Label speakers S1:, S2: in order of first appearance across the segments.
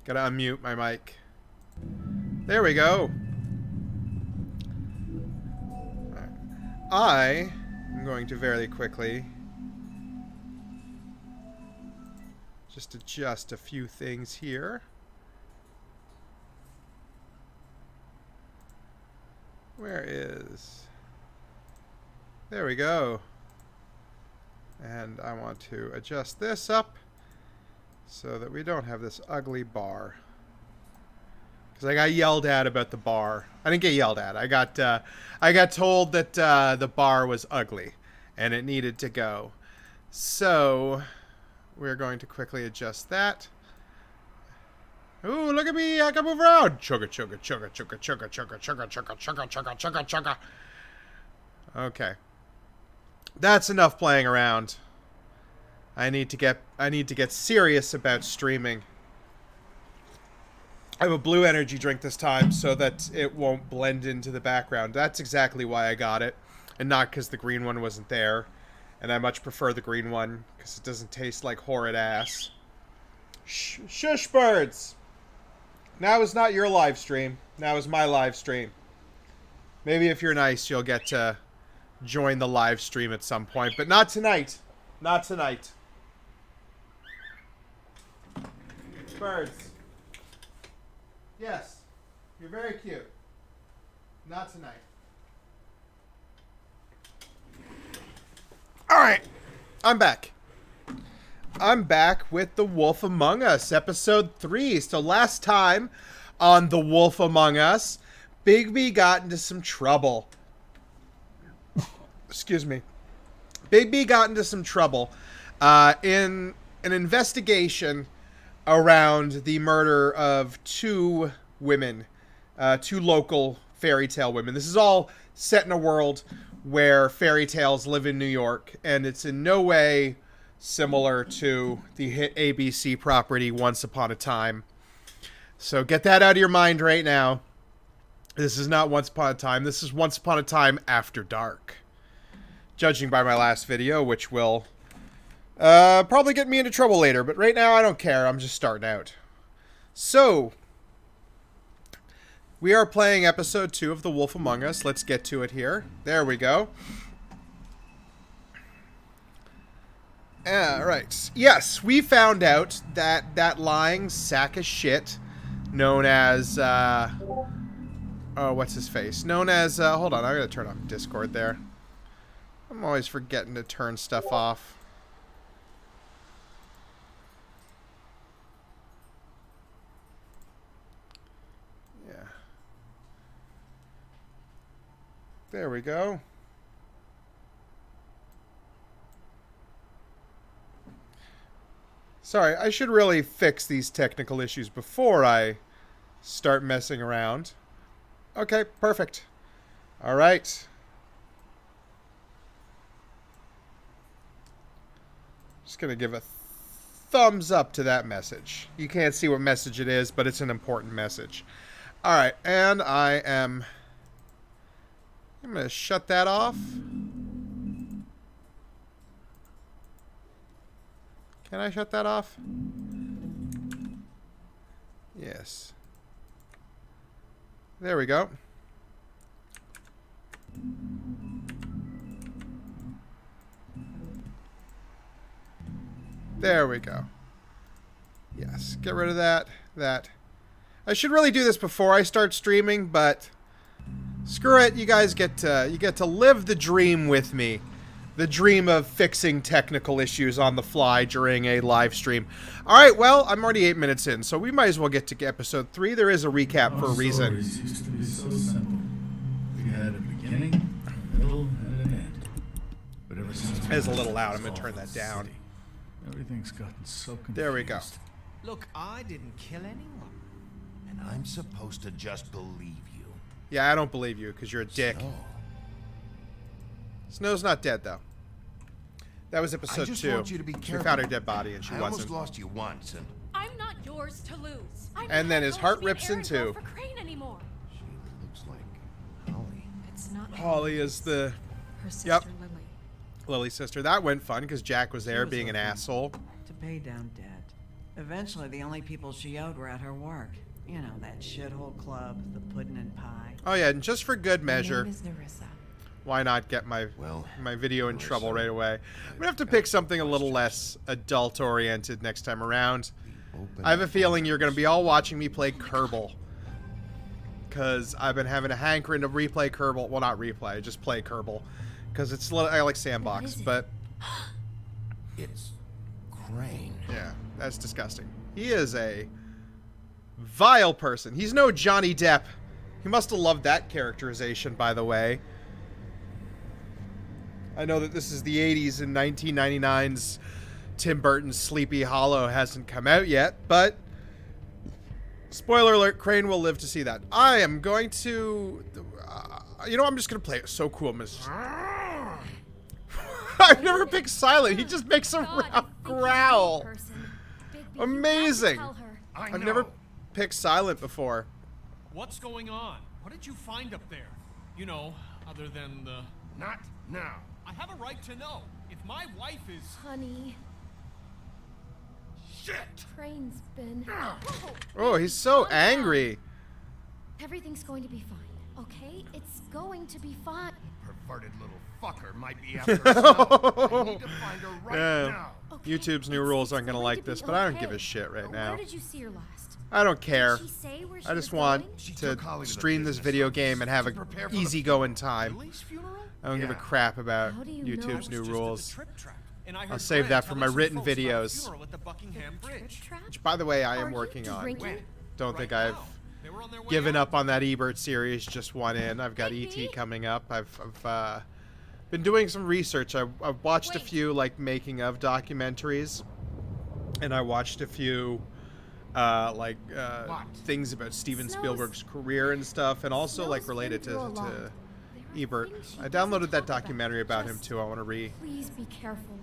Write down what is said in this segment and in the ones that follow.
S1: Gotta unmute my mic. There we go. I am going to very quickly just adjust a few things here. Where is... There we go. And I want to adjust this up so that we don't have this ugly bar. Because I got yelled at about the bar. I didn't get yelled at. I got told that the bar was ugly and it needed to go. So we're going to quickly adjust that. Ooh, look at me! I can move around. Chugga chugga chugga chugga chugga chugga chugga chugga chugga chugga chugga chugga. Okay, that's enough playing around. I need to get serious about streaming. I have a blue energy drink this time so that it won't blend into the background. That's exactly why I got it, and not because the green one wasn't there. And I much prefer the green one because it doesn't taste like horrid ass. Shush, birds! Now is not your live stream. Now is my live stream. Maybe if you're nice, you'll get to join the live stream at some point, but not tonight. Not tonight. Birds. Yes, you're very cute. Not tonight. Alright, I'm back. I'm back with The Wolf Among Us, episode 3. So last time on The Wolf Among Us, BIGBY got into some trouble. Excuse me. BIGBY got into some trouble in an investigation around the murder of 2 women, 2 local fairy tale women. This is all set in a world where fairy tales live in New York, and it's in no way similar to the hit ABC property Once Upon a Time. So get that out of your mind right now. This is not Once Upon a Time. This is Once Upon a Time After Dark. Judging by my last video, which will probably get me into trouble later, but right now I don't care. I'm just starting out. So, we are playing episode 2 of The Wolf Among Us. Let's get to it here. There we go. Right. Yes, we found out that that lying sack of shit known as, oh, what's his face? Known as, hold on, I'm going to turn off Discord there. I'm always forgetting to turn stuff off. There we go. Sorry, I should really fix these technical issues before I start messing around. Okay, perfect. All right. Just going to give a thumbs up to that message. You can't see what message it is, but it's an important message. All right, and I'm going to shut that off. Can I shut that off? Yes. There we go. There we go. Yes, get rid of that. I should really do this before I start streaming, but screw it. You guys get to live the dream with me. The dream of fixing technical issues on the fly during a live stream. All right, well, I'm already 8 minutes in, so we might as well get to episode 3. There is a recap for a reason.
S2: Stories used to be so simple. We had a beginning, a middle, and an end. But ever since
S1: It's a little loud. I'm gonna turn that down.
S2: Everything's gotten so confused.
S1: There we go.
S3: Look, I didn't kill anyone.
S4: And I'm supposed to just believe you.
S1: Yeah, I don't believe you because you're a dick.
S4: No.
S1: Snow's not dead though. That was episode 2.
S4: I just want you to be
S1: We
S4: careful.
S1: found her dead body and she
S4: I
S1: wasn't.
S4: almost lost you once, and
S5: I'm not yours to lose. I'm
S1: And then
S5: not
S1: his
S5: going
S1: heart
S5: to be an
S1: rips in
S5: errand
S1: two.
S5: girl for Crane anymore.
S4: she looks like Holly.
S5: It's not
S1: Holly is the
S5: her sister
S1: Yep.
S5: Lily.
S1: Lily's sister. That went fun because Jack was there
S6: was
S1: being an
S6: okay.
S1: asshole.
S6: To pay down debt. Eventually, the only people she owed were at her work. You know, that shithole club, the pudding and pie.
S1: Oh yeah, and just for good
S5: My
S1: measure,
S5: name is Nerissa.
S1: why not get my
S4: Well,
S1: video in
S4: we're
S1: trouble
S4: sorry.
S1: right away? I'm gonna have to pick something a little less adult oriented next time around. I have a feeling you're gonna be all watching me play Kerbal. Cause I've been having a hankering to replay Kerbal. Well, not replay, just play Kerbal. Cause it's I like Sandbox,
S5: is it?
S1: but
S4: It's Crane.
S1: yeah, that's disgusting. He is a vile person. He's no Johnny Depp. He must have loved that characterization, by the way. I know that this is the 80s and 1999's Tim Burton's Sleepy Hollow hasn't come out yet, but spoiler alert, Crane will live to see that. I am going to... you know, I'm just going to play it so cool. I've never picked Silent. He just makes a growl. Amazing. I've never picked Silent before.
S7: What's going on? What did you find up there? You know, other than the...
S4: Not now.
S7: I have a right to know. If my wife is...
S5: Honey,
S4: Shit!
S5: Crane's been...
S1: Oh, he's so
S5: Calm down.
S1: angry.
S5: Everything's going to be fine, okay? It's going to be fine.
S4: Perverted little fucker might be after herself. I need to find her right
S1: Yeah.
S4: now.
S5: Okay,
S1: YouTube's new
S5: it's
S1: rules aren't gonna
S5: going
S1: like
S5: to be
S1: this, but I don't
S5: okay.
S1: give a shit right now.
S5: Where did you see her last?
S1: I don't care.
S5: Did she say where she
S1: I just
S5: was
S1: want
S5: going?
S4: She
S1: to
S4: took Holly to the
S1: stream this
S4: business
S1: video
S4: office
S1: game and have
S4: to
S1: a
S4: prepare for the
S1: easygoing time.
S7: Lily's funeral?
S1: I don't give a
S4: Yeah.
S1: crap about
S5: How do you know?
S1: YouTube's
S7: I
S1: new
S7: was just at the
S1: rules.
S7: Trip Trap, and I
S1: I'll
S7: heard
S1: save
S7: Grant
S1: that for
S7: telling
S1: my
S7: some
S1: written
S7: folks about a
S1: videos.
S7: funeral at the Buckingham
S5: Trip
S7: Bridge.
S5: trap?
S1: Which, by the way, I
S5: Are
S1: am
S5: you
S1: working on.
S5: drinking?
S1: Don't
S7: Right
S1: think I've
S7: now. They were on their way
S1: given
S7: out.
S1: up on that Ebert series. Just one in. I've got
S5: BIGBY?
S1: ET coming up. I've been doing some research. I've watched a
S5: Wait.
S1: few like making of documentaries, and I watched a few things about Steven
S5: Snow's-
S1: Spielberg's career and stuff, and also
S5: Snow's
S1: like related
S5: been through a lot.
S1: to
S5: There are
S1: Ebert.
S5: things she
S1: I
S5: doesn't
S1: downloaded that
S5: talk about.
S1: documentary about him
S5: Just
S1: too. I want to
S5: Please be careful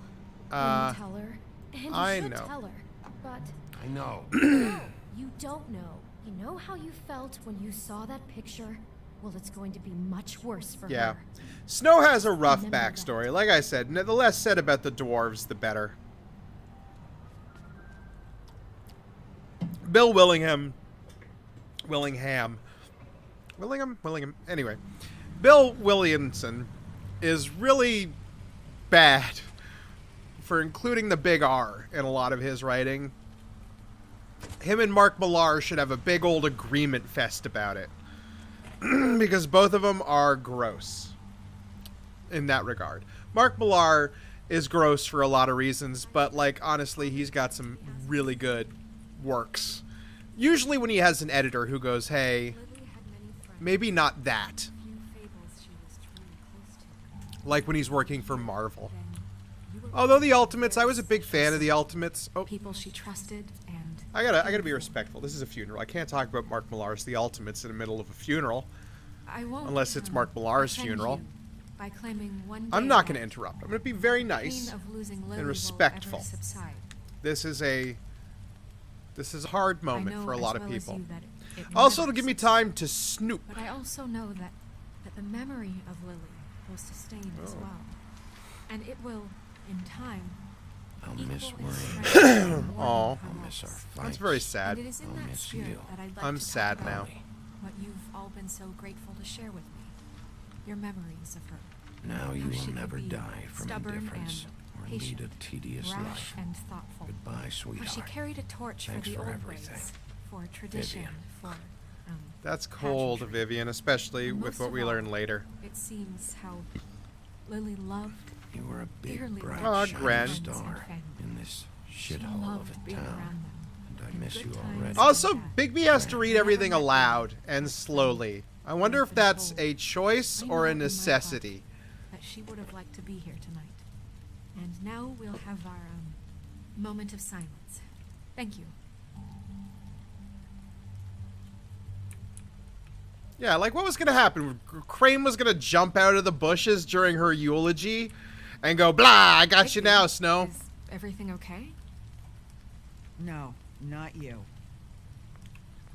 S5: when
S1: Uh,
S5: you tell her. And you
S1: I
S5: should
S1: know.
S5: tell her. But
S4: I know.
S5: you don't know. You know how you felt when you saw that picture? Well, it's going to be much worse for
S1: Yeah.
S5: her.
S1: Snow has a rough
S5: Remember that.
S1: backstory. Like I said, the less said about the dwarves, the better. Bill Willingham. Anyway, Bill Williamson is really bad for including the big R in a lot of his writing. Him and Mark Millar should have a big old agreement fest about it. Because both of them are gross in that regard. Mark Millar is gross for a lot of reasons, but like honestly, he's got some really good works. Usually when he has an editor who goes, hey,
S5: Lily had many friends.
S1: maybe not that.
S5: Few fables she was true.
S1: Like when he's working for Marvel. Although the Ultimates, I was a big fan of the Ultimates. Oh,
S5: People she trusted, and
S1: I gotta be respectful. This is a funeral. I can't talk about Mark Millar's The Ultimates in the middle of a funeral.
S5: I won't.
S1: Unless it's Mark Millar's
S5: offend
S1: funeral.
S5: you by claiming one
S1: I'm
S5: day
S1: not
S5: that
S1: going to interrupt. I'm going to be very
S5: the
S1: nice
S5: pain of losing Lily
S1: and
S5: will
S1: respectful.
S5: ever subside.
S1: This is a hard
S5: I
S1: moment
S5: know
S1: for a
S5: as
S1: lot of
S5: well as
S1: people.
S5: you that it
S1: Also,
S5: never
S1: to give me
S5: subsides.
S1: time to snoop.
S5: But I also know that the memory of Lily will sustain as
S1: Oh.
S5: well, and it will, in time,
S2: I'll
S5: equal
S2: miss
S5: in
S2: worrying.
S5: strength and warming
S1: Aw.
S2: I'll
S5: her
S2: miss our
S5: loss.
S2: fights.
S1: That's very
S5: And
S1: sad.
S5: it is in
S2: I'll
S5: that
S2: miss
S5: spirit
S2: you.
S5: that I'd like
S1: I'm
S5: to
S1: sad
S5: talk
S1: now.
S5: about what you've all been so grateful to share with me. Your memories of her.
S2: Now you
S5: How she
S2: will
S5: could
S2: never
S5: be
S2: die from
S5: stubborn
S2: indifference
S5: and
S2: or lead
S5: patient,
S2: a tedious
S5: rash
S2: life.
S5: and thoughtful.
S2: Goodbye,
S5: How
S2: sweetheart.
S5: she carried a torch
S2: Thanks
S5: for the
S2: for
S5: old
S2: everything.
S5: ways, for tradition,
S2: Vivian.
S5: for
S1: That's cold,
S5: pageantry.
S1: Vivian, especially
S5: And
S1: with
S5: most
S1: what
S5: of
S1: we
S5: all,
S1: learn later.
S5: It seems how Lily loved.
S2: You were a big,
S5: Dearly
S2: bright,
S1: Aw,
S2: shining
S1: Gren.
S2: star in this
S5: She
S2: shithole of
S5: loved
S2: a
S5: being
S2: town.
S5: around them.
S2: And I
S5: in
S2: miss
S5: good
S2: you
S5: times
S2: already.
S5: and
S1: Also,
S5: bad.
S1: Bigby has to read
S5: Never
S1: everything
S5: met you,
S1: aloud and
S5: but
S1: slowly. I wonder if that's a choice
S5: I
S1: or
S5: know
S1: a
S5: in my heart
S1: necessity.
S5: that she would have liked to be here tonight. And now we'll have our moment of silence. Thank you.
S1: Yeah, like what was going to happen? Crane was going to jump out of the bushes during her eulogy and go, blah, I got you
S5: Bigby,
S1: now, Snow.
S5: Is everything okay?
S6: No, not you.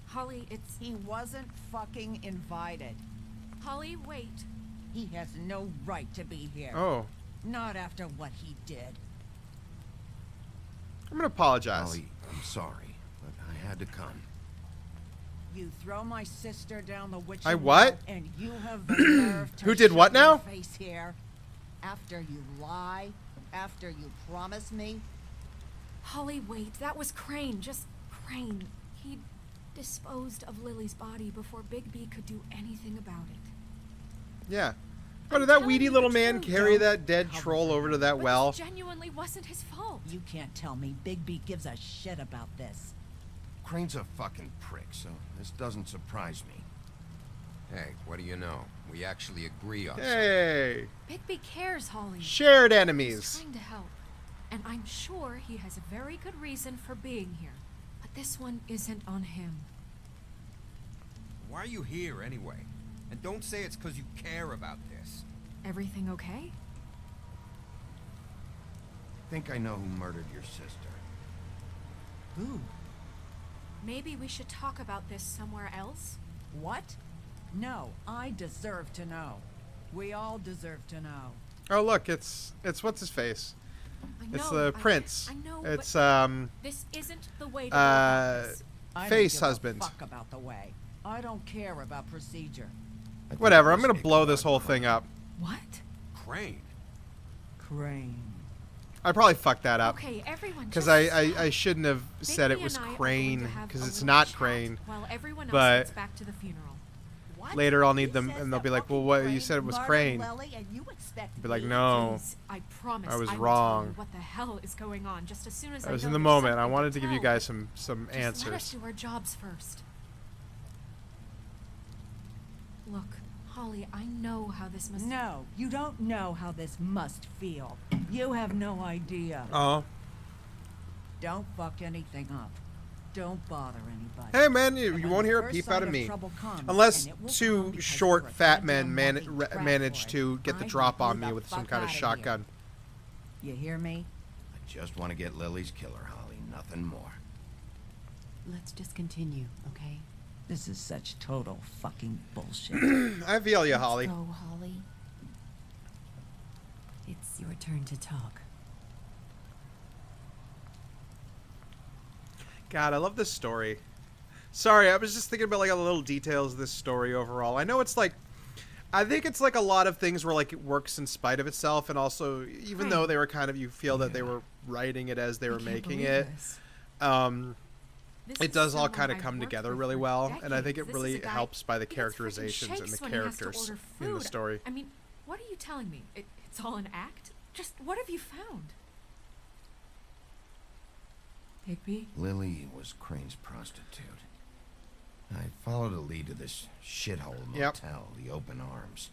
S5: Holly, it's...
S6: He wasn't fucking invited.
S5: Holly, wait.
S6: He has no right to be here.
S1: Oh,
S6: Not after what he did.
S1: I'm going to apologize.
S2: Holly, I'm sorry, but I had to come.
S6: You throw my sister down the witching
S1: I what?
S6: well, and you have the nerve to
S1: Who did what
S6: shove your
S1: now?
S6: face here after you lie, after you promise me.
S5: Holly, wait. That was Crane. Just Crane. He disposed of Lily's body before Bigby could do anything about it.
S1: Yeah. How did
S5: I'm
S1: that
S5: telling
S1: weedy
S5: you
S1: little
S5: the
S1: man
S5: truth.
S1: carry
S6: Don't
S1: that dead
S6: cover
S1: troll
S6: for
S1: over
S6: him.
S1: to that
S5: But
S1: well?
S5: this genuinely wasn't his fault.
S6: You can't tell me Bigby gives a shit about this.
S4: Crane's a fucking prick, so this doesn't surprise me.
S8: Hey, what do you know? We actually agree on something.
S1: Hey,
S5: Bigby cares, Holly.
S1: shared
S5: He's
S1: enemies.
S5: trying to help. And I'm sure he has a very good reason for being here. But this one isn't on him.
S8: Why are you here anyway? And don't say it's because you care about this.
S5: Everything okay?
S4: I think I know who murdered your sister.
S6: Who?
S5: Maybe we should talk about this somewhere else?
S6: What? No, I deserve to know. We all deserve to know.
S1: Oh, look, it's what's his face?
S5: I
S1: It's
S5: know,
S1: the prince.
S5: I know,
S1: It's
S5: but this isn't the way to go about this.
S6: I
S1: face
S6: don't give
S1: husband.
S6: A fuck about the way. I don't care about procedure.
S2: I think
S1: Whatever. I'm
S2: it was
S1: gonna blow
S2: Ichabod
S1: this whole
S2: Crane.
S1: thing up.
S5: What?
S8: Crane.
S6: Crane.
S1: I probably fucked that up
S5: Okay, everyone.
S1: because
S5: just
S1: I
S5: stop.
S1: shouldn't have said it
S5: Bigby
S1: was
S5: and I are going
S1: Crane
S5: to have
S1: because
S5: a
S1: it's
S5: little
S1: not
S5: chat
S1: Crane.
S5: While everyone else
S1: but-
S5: gets back to the funeral.
S6: What?
S1: Later I'll need
S6: He
S1: them
S6: says
S1: and they'll
S6: that
S1: be like,
S6: fucking
S1: well, what? You
S6: Crane
S1: said it was
S6: murdered
S1: Crane.
S6: Lily and you expect
S1: Be like,
S6: me
S1: no.
S5: Please, I promise.
S1: I was
S5: will tell
S1: wrong.
S5: you what the hell is going on just as soon as
S1: I was
S5: know
S1: in the
S5: there's
S1: moment. I
S5: something
S1: wanted to give you
S5: tell.
S1: guys some
S5: Just let us
S1: answers.
S5: do our jobs first. Look, Holly, I know how this must.
S6: No, you don't know how this must feel. You have no idea.
S1: Oh,
S6: Don't fuck anything up. Don't bother anybody.
S1: hey man,
S6: And
S1: you
S6: when
S1: won't
S6: the
S1: hear a
S6: first
S1: peep
S6: sign
S1: out of
S6: of
S1: me,
S6: trouble comes,
S1: unless
S6: and it will come
S1: two
S6: because
S1: short
S6: you're a
S1: fat
S6: goddamn
S1: men
S6: walking rat
S1: manage
S6: for it.
S1: to get the
S6: I
S1: drop
S6: want
S1: on
S6: you
S1: me
S6: the
S1: with some
S6: fuck
S1: kind of
S6: outta here.
S1: shotgun.
S6: You hear me?
S2: I just want to get Lily's killer, Holly. Nothing more.
S9: Let's just continue, okay?
S6: This is such total fucking bullshit.
S1: I feel you, Holly.
S9: Let's go, Holly. It's your turn to talk.
S1: God, I love this story. Sorry, I was just thinking about like all the little details of this story overall. I know it's like, I think it's like a lot of things where like it works in spite of itself, and also even though they were kind of, you feel that they were writing it as they were making it, it does all kind of come together really well, and I think it really helps by the characterizations and the characters in the story.
S5: I mean, what are you telling me? It's all an act? Just what have you found?
S9: Bigby?
S2: Lily was Crane's prostitute. I followed a lead to this shithole
S1: Yep.
S2: motel, the Open Arms.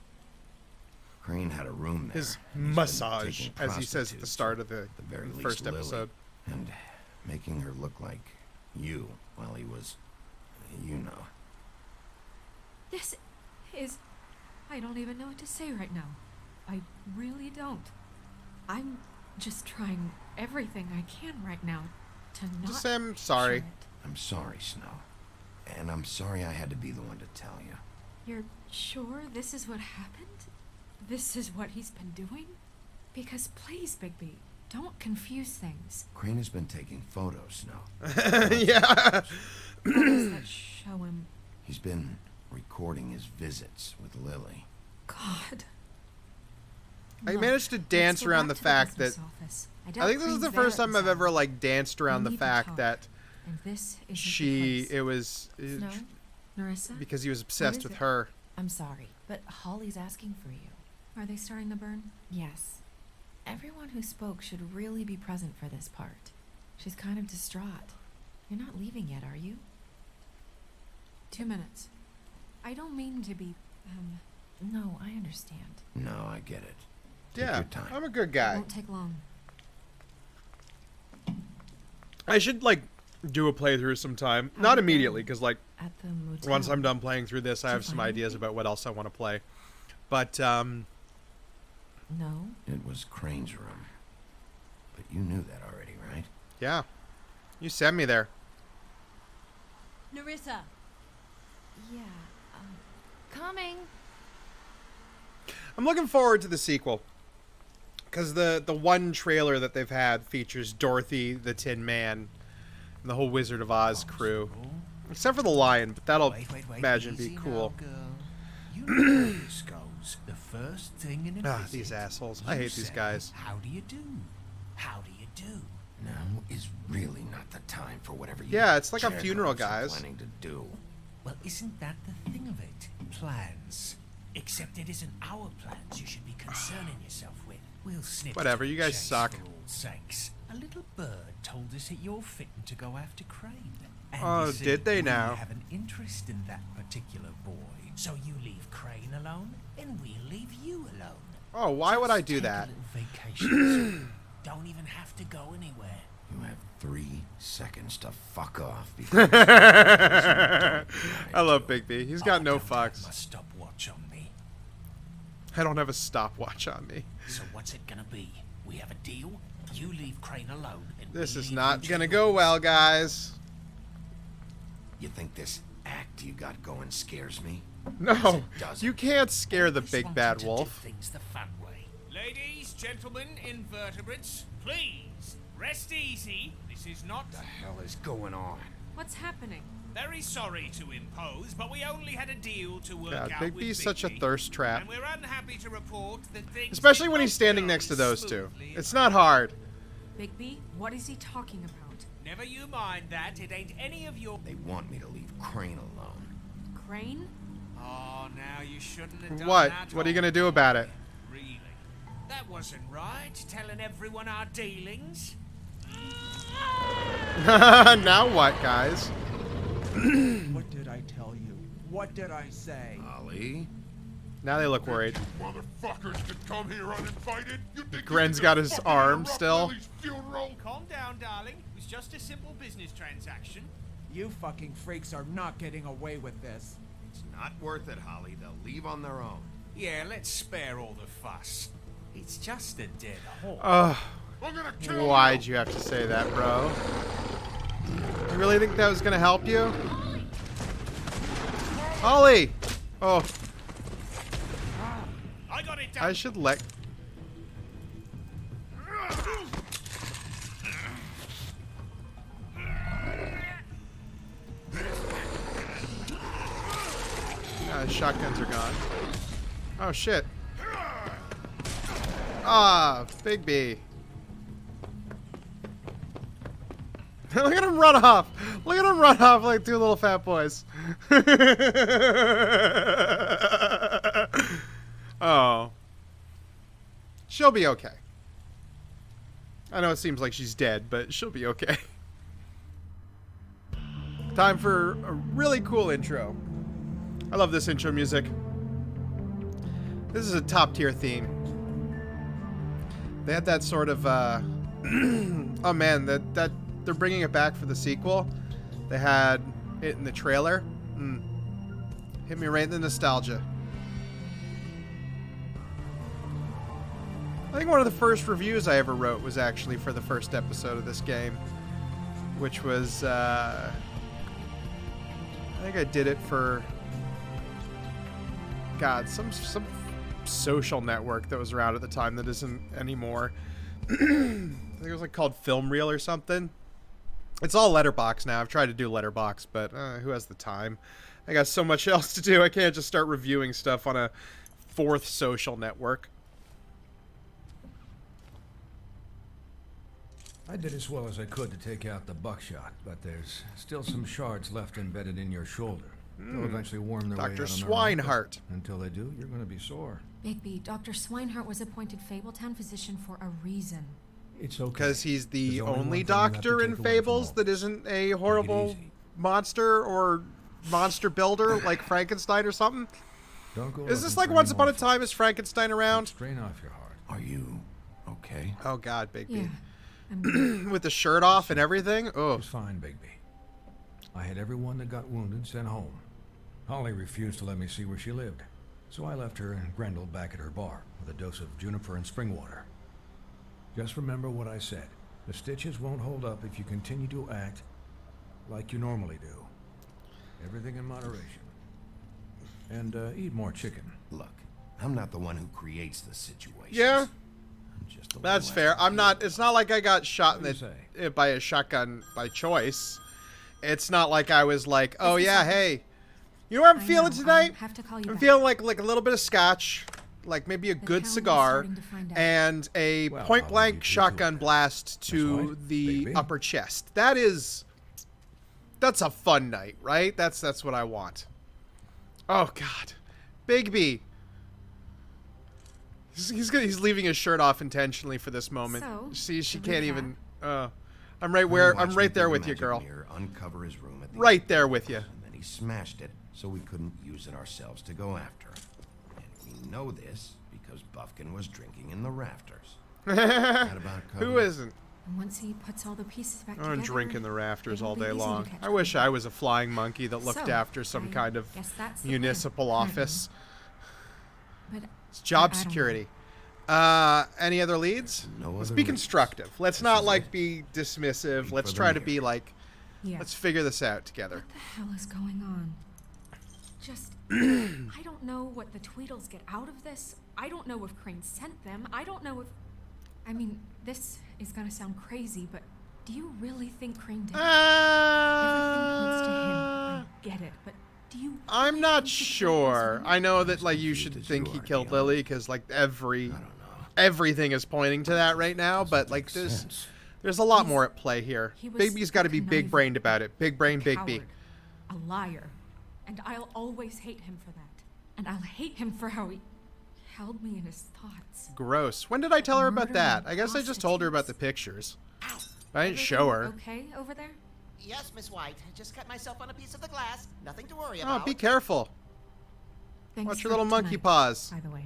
S10: Crane had a room there.
S1: His
S10: and he's been
S1: massage,
S10: taking
S1: as he says at the
S10: prostitutes,
S1: start of the
S10: very least
S1: first
S10: Lily,
S1: episode.
S10: and making her look like you while he was, you know.
S5: This is... I don't even know what to say right now. I really don't. I'm just trying everything I can right now to not...
S1: Just say I'm sorry.
S5: share it.
S10: I'm sorry, Snow. And I'm sorry I had to be the one to tell you.
S5: You're sure this is what happened? This is what he's been doing? Because please, Bigby, don't confuse things.
S10: Crane has been taking photos, Snow.
S1: Yeah.
S5: How does that show him?
S10: He's been recording his visits with Lily.
S5: God.
S1: I
S5: Look,
S1: managed to
S5: let's
S1: dance
S5: go
S1: around
S5: back
S1: the
S5: to
S1: fact
S5: business
S1: that
S5: office.
S1: I
S5: doubt
S1: think this is
S5: Crane's
S1: the
S5: there
S1: first
S5: at
S1: time
S5: this
S1: I've ever
S5: hour.
S1: like danced around
S5: We
S1: the
S5: need to
S1: fact
S5: talk.
S1: that
S5: And this isn't
S1: she
S5: the place.
S1: it was
S9: Snow?
S5: Narissa?
S1: because he was obsessed
S9: is
S1: with
S9: it?
S1: her.
S9: I'm sorry, but Holly's asking for you.
S5: Are they starting the burn?
S9: Yes. Everyone who spoke should really be present for this part. She's kind of distraught. You're not leaving yet, are you?
S5: 2 minutes. I don't mean to be,
S9: No, I understand.
S10: No, I get it. Take
S1: Yeah,
S10: your time.
S1: I'm a good
S5: it
S1: guy.
S5: won't take long.
S1: I should like do a playthrough sometime. Not immediately, because like
S9: At the motel.
S1: once I'm done playing through this, I
S9: Did you
S1: have some
S9: find
S1: ideas
S9: anything?
S1: about what else I want to play. But
S9: No?
S10: It was Crane's room. But you knew that already, right?
S1: yeah, you sent me there.
S9: Narissa! Yeah, coming!
S1: I'm looking forward to the sequel. Because the one trailer that they've had features Dorothy, the Tin Man, and the whole Wizard of Oz crew. Except for the lion, but that'll imagine be
S3: easy
S1: cool.
S3: now, girl. You know how this goes. The first thing in a
S1: Ah,
S3: visit,
S1: these assholes. I
S3: you
S1: hate these
S3: say,
S1: guys.
S3: How do you do? How do you do?
S10: Now is really not the time for whatever you
S1: Yeah, it's like a
S10: jackhogs
S1: funeral,
S10: are
S1: guys.
S10: planning to do.
S3: Well, isn't that the thing of it? Plans. Except it isn't our plans you should be concerning yourself with. We'll snip
S1: Whatever,
S3: to
S1: you
S3: the
S1: guys
S3: chase
S1: suck.
S3: For all sakes. A little bird told us that you're fitting to go after Crane. And
S1: Oh,
S3: you see,
S1: did they
S3: we
S1: now?
S3: have an interest in that particular boy. So you leave Crane alone, and we'll leave you alone.
S1: Oh, why would I do
S3: Take
S1: that?
S3: A little vacation. Don't even have to go anywhere.
S10: You have 3 seconds to fuck off before
S1: I love Big B. He's got no
S3: Don't have
S1: fucks.
S3: my stopwatch on me.
S1: I don't have a stopwatch on me.
S3: So what's it gonna be? We have a deal? You leave Crane alone, and
S1: This
S3: we
S1: is
S3: leave
S1: not
S3: you
S1: gonna
S3: to
S1: go
S3: yours.
S1: well, guys.
S10: You think this act you got going scares me?
S1: No,
S10: It doesn't.
S1: you can't scare the
S3: Always
S1: big
S3: wanted
S1: bad
S3: to do
S1: wolf.
S3: things the fun way. Ladies, gentlemen, invertebrates, please rest easy. This is not.
S10: What the hell is going on?
S5: What's happening?
S3: Very sorry to impose, but we only had a deal to work
S1: God,
S3: out
S1: Big
S3: with
S1: B's such a
S3: Bigby,
S1: thirst trap.
S3: and we're unhappy to report that things
S1: Especially
S3: did
S1: when
S3: not
S1: he's standing
S3: go
S1: next to those two.
S3: smoothly.
S1: It's not hard.
S5: Bigby, what is he talking about?
S3: Never you mind that. It ain't any of your.
S10: They want me to leave Crane alone.
S5: Crane?
S3: Oh, now you shouldn't have done
S1: What?
S3: that.
S1: What are you gonna do about it?
S3: Really? That wasn't right. Telling everyone our dealings.
S1: Now what, guys?
S11: What did I tell you? What did I say?
S10: Ollie?
S1: Now they look worried.
S4: Motherfuckers could come here uninvited. You think
S1: Gren's
S4: you
S1: got
S4: can
S1: his
S4: fucking
S1: arm
S4: interrupt
S1: still.
S4: Lily's funeral?
S3: Calm down, darling. It was just a simple business transaction.
S11: You fucking freaks are not getting away with this.
S8: It's not worth it, Holly. They'll leave on their own.
S3: Yeah, let's spare all the fuss. It's just a dead horse.
S1: Ugh.
S4: I'm gonna kill
S1: Why'd you have to say that, bro? You really think that was gonna help you? Holly! Oh,
S3: I got it
S1: I
S3: done.
S1: should let... Shotguns are gone. Oh, shit. Ah, Big B. Look at him run off. Look at him run off like 2 little fat boys. Oh. She'll be okay. I know it seems like she's dead, but she'll be okay. Time for a really cool intro. I love this intro music. This is a top tier theme. They had that sort of oh man, that they're bringing it back for the sequel. They had it in the trailer. Hit me right in the nostalgia. I think one of the first reviews I ever wrote was actually for the first episode of this game, which was I think I did it for God, some social network that was around at the time that isn't anymore. I think it was like called Film Reel or something. It's all Letterbox now. I've tried to do Letterbox, but who has the time? I got so much else to do. I can't just start reviewing stuff on a fourth social network.
S2: I did as well as I could to take out the buckshot, but there's still some shards left embedded in your shoulder. They'll eventually worm their way out
S1: Dr.
S2: on their own, but
S1: Swinehart.
S2: until they do, you're going to be sore.
S5: Bigby, Dr. Swinehart was appointed Fabletown physician for a reason.
S2: It's okay.
S1: Because he's the
S2: There's only
S1: only
S2: one thing you have to
S1: doctor in
S2: take away from
S1: Fables
S2: all
S1: that
S2: this.
S1: isn't a
S2: Take
S1: horrible
S2: it easy.
S1: monster or monster builder like Frankenstein or something.
S2: Don't go
S1: Is this
S2: looking
S1: like
S2: for
S1: Once
S2: any
S1: Upon a
S2: more
S1: Time? Is Frankenstein around?
S2: strain off your heart.
S10: Are you okay?
S1: Oh God, Bigby.
S5: Yeah. I'm
S1: With the shirt off and everything? Oh.
S2: It's fine, Bigby. I had everyone that got wounded sent home. Holly refused to let me see where she lived, so I left her and Grendel back at her bar with a dose of juniper and spring water. Just remember what I said. The stitches won't hold up if you continue to act like you normally do. Everything in moderation. And eat more chicken.
S10: Look, I'm not the one who creates the situation.
S1: Yeah.
S10: I'm just a
S1: That's
S10: little
S1: fair.
S10: extra
S1: I'm not. It's not like I got shot in
S2: What do you
S1: by a shotgun by choice. It's not like I was like, oh yeah, hey, you know what I'm
S5: I
S1: feeling
S5: know,
S1: tonight?
S5: I'll have to call you
S1: I'm
S5: back.
S1: feeling like a little bit of scotch, like maybe a good
S5: town is
S1: cigar,
S5: starting to find out.
S1: and a
S2: Well,
S1: point
S2: I'll
S1: blank
S2: leave you to
S1: shotgun
S2: it.
S1: blast to
S2: right,
S1: the
S2: baby.
S1: upper chest. That's a fun night, right? That's what I want. Oh God, Bigby. He's leaving his shirt off intentionally for this moment.
S5: So,
S1: See, she
S5: to
S1: can't
S5: recap.
S1: even. I'm
S10: Watch me
S1: right there
S10: through
S1: with
S10: the
S1: you,
S10: magic
S1: girl.
S10: mirror uncover his room at the
S1: Right
S10: end.
S1: there with you.
S10: And then he smashed it, so we couldn't use it ourselves to go after him. And we know this because Buffkin was drinking in the rafters. That about
S1: Who
S10: covered?
S1: isn't?
S5: And once he puts all the pieces back
S1: I'm
S5: together,
S1: drinking the rafters
S5: it'll
S1: all
S5: be
S1: day
S5: easy to
S1: long.
S5: catch
S1: I wish
S5: Bigby.
S1: I was a flying monkey that looked
S5: So,
S1: after some
S5: I
S1: kind of
S5: guess that's the plan,
S1: municipal
S5: apparently.
S1: office.
S5: But
S1: It's job
S5: I don't know.
S1: security. Any other leads?
S10: No
S1: Let's
S10: other
S1: be
S10: leads.
S1: constructive. Let's
S10: This
S1: not
S10: is
S1: like
S10: it.
S1: be dismissive.
S10: Wait
S1: Let's
S10: for the
S1: try to
S10: mirror.
S1: be like,
S5: yeah.
S1: let's figure this out together.
S5: What the hell is going on? Just, I don't know what the Tweedles get out of this. I don't know if Crane sent them. I don't know if... I mean, this is gonna sound crazy, but do you really think Crane did it? Everything points to him. I get it, but do you...
S1: I'm
S5: really
S1: not
S5: think the
S1: sure.
S5: Tweedles
S1: I know that
S10: As
S1: like you
S10: confused
S1: should
S10: as
S1: think
S10: you
S1: he
S10: are, to
S1: killed
S10: be
S1: Lily
S10: honest.
S1: because like
S10: I don't know.
S1: everything is pointing to that right now. But like there's a lot
S5: He's-
S1: more at play here.
S5: he was
S1: Bigby's got to be
S5: conniving,
S1: big brained about it. Big brain, Bigby.
S5: coward, a liar, and I'll always hate him for that. And I'll hate him for how he held me in his thoughts.
S1: Gross. When did I tell her about that?
S5: Murdering
S1: I guess I just told her about the
S5: prostitutes.
S1: pictures. I didn't show her.
S5: Okay, over there?
S12: Yes, Miss White. I just cut myself on a piece of the glass. Nothing to worry
S1: Oh,
S12: about.
S1: be careful.
S5: Thanks
S1: Watch your
S5: for
S1: little monkey
S5: tonight,
S1: paws.
S5: By the way,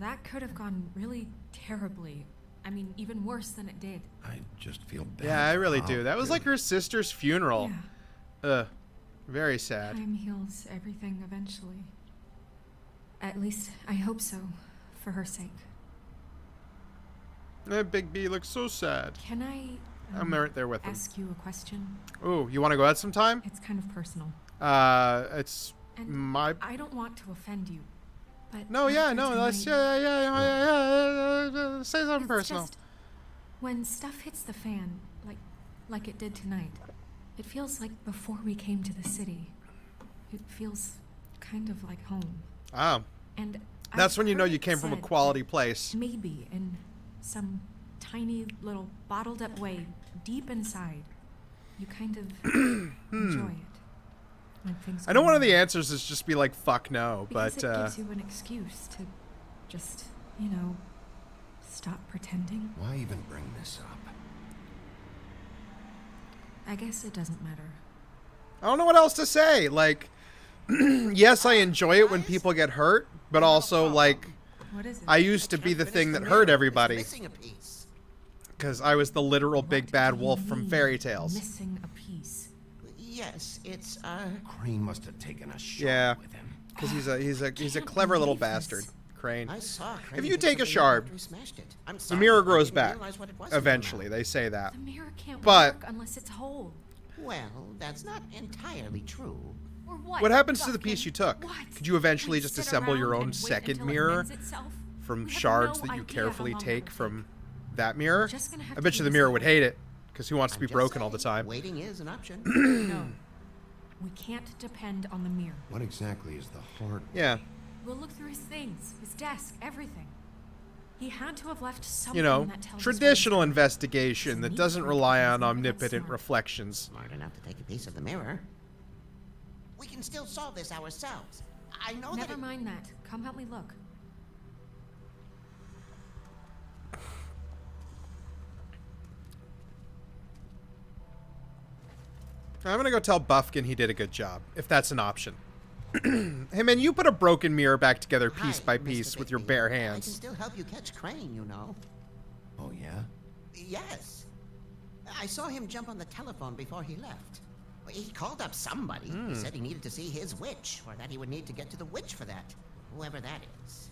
S5: that could have gone really terribly. I mean, even worse than it did.
S10: I just feel bad.
S1: Yeah, I
S10: for
S1: really
S10: Holly,
S1: do. That was like her sister's funeral.
S5: Yeah,
S1: Very sad.
S5: time heals everything eventually. At least I hope so, for her sake.
S1: Big B looks so sad.
S5: Can I?
S1: I'm right there with him.
S5: Ask you a question.
S1: Ooh, you want to go out sometime?
S5: It's kind of personal.
S1: It's
S5: And
S1: my.
S5: I don't want to offend you, but
S1: No, yeah,
S5: after
S1: no. Let's
S5: tonight-
S1: yeah. Say something
S5: It's
S1: personal.
S5: just when stuff hits the fan, like it did tonight, it feels like before we came to the city. It feels kind of like home.
S1: Oh,
S5: And
S1: that's
S5: I've
S1: when you know
S5: heard
S1: you
S5: it
S1: came from a
S5: said
S1: quality
S5: that
S1: place.
S5: Maybe in some tiny little bottled up way, deep inside, you kind of enjoy it. When things
S1: I know
S5: go
S1: one of the
S5: wrong.
S1: answers is just be like, fuck no,
S5: Because
S1: but
S5: it gives you an excuse to just, stop pretending.
S10: Why even bring this up?
S5: I guess it doesn't matter.
S1: I don't know what else to say. Like, yes, I enjoy it when people get hurt, but also, like,
S9: What is it?
S1: I used to be the thing that hurt everybody.
S12: Missing a piece.
S1: Because I was the literal big
S9: What
S1: bad
S9: do you
S1: wolf from
S9: mean,
S1: fairy tales.
S9: Missing a piece.
S12: Yes, it's
S10: Crane must have taken a shot
S1: Yeah.
S10: with him.
S1: Because he's a
S9: Can't
S1: clever little
S9: believe
S1: bastard,
S9: this.
S1: Crane.
S12: I saw Crane
S1: If you
S12: do
S1: take a
S12: something
S1: shard,
S12: after he smashed it. I'm
S1: the
S12: sorry,
S1: mirror
S12: I
S1: grows
S12: didn't
S1: back.
S12: realize what it was until
S1: Eventually,
S12: now.
S1: they say that.
S5: The mirror can't
S1: But-
S5: work unless it's whole.
S12: Well, that's not entirely true.
S5: Or what?
S1: What happens to the
S5: Buffkin?
S1: piece you took?
S5: What?
S1: Could you eventually
S5: We
S1: just
S5: sit
S1: assemble your
S5: around
S1: own
S5: and wait
S1: second
S5: until it
S1: mirror
S5: mends itself?
S1: from
S5: We have
S1: shards
S5: no
S1: that you
S5: idea
S1: carefully
S5: how long
S1: take
S5: it'll
S1: from that mirror?
S5: Just gonna have
S1: I
S5: to
S1: bet
S5: do
S1: you the
S5: this
S1: mirror
S5: all.
S1: would hate it, because who wants to
S12: I'm
S1: be
S12: just
S1: broken all the
S12: saying,
S1: time?
S12: Waiting is an option.
S5: No. We can't depend on the mirror.
S10: What exactly is the hard?
S1: Yeah.
S5: We'll look through his things, his desk, everything. He had to have left something
S1: You know,
S5: that tells us
S1: traditional
S5: what he's
S1: investigation that
S5: Neat
S1: doesn't
S5: for
S1: rely
S5: kids,
S1: on
S5: not that
S1: omnipotent
S5: smart.
S1: reflections.
S12: Smart enough to take a piece of the mirror. We can still solve this ourselves. I know that.
S5: Never mind that. Come help me look.
S1: I'm gonna go tell Buffkin he did a good job, if that's an option. Hey man, you put a broken mirror back together piece by
S12: Mr.
S1: piece with your
S12: Bigby.
S1: bare
S12: I can
S1: hands.
S12: still help you catch Crane, you know.
S10: Oh yeah.
S12: Yes. I saw him jump on the telephone before he left. He called up somebody.
S1: Hmm.
S12: He said he needed to see his witch, or that he would need to get to the witch for that. Whoever that is.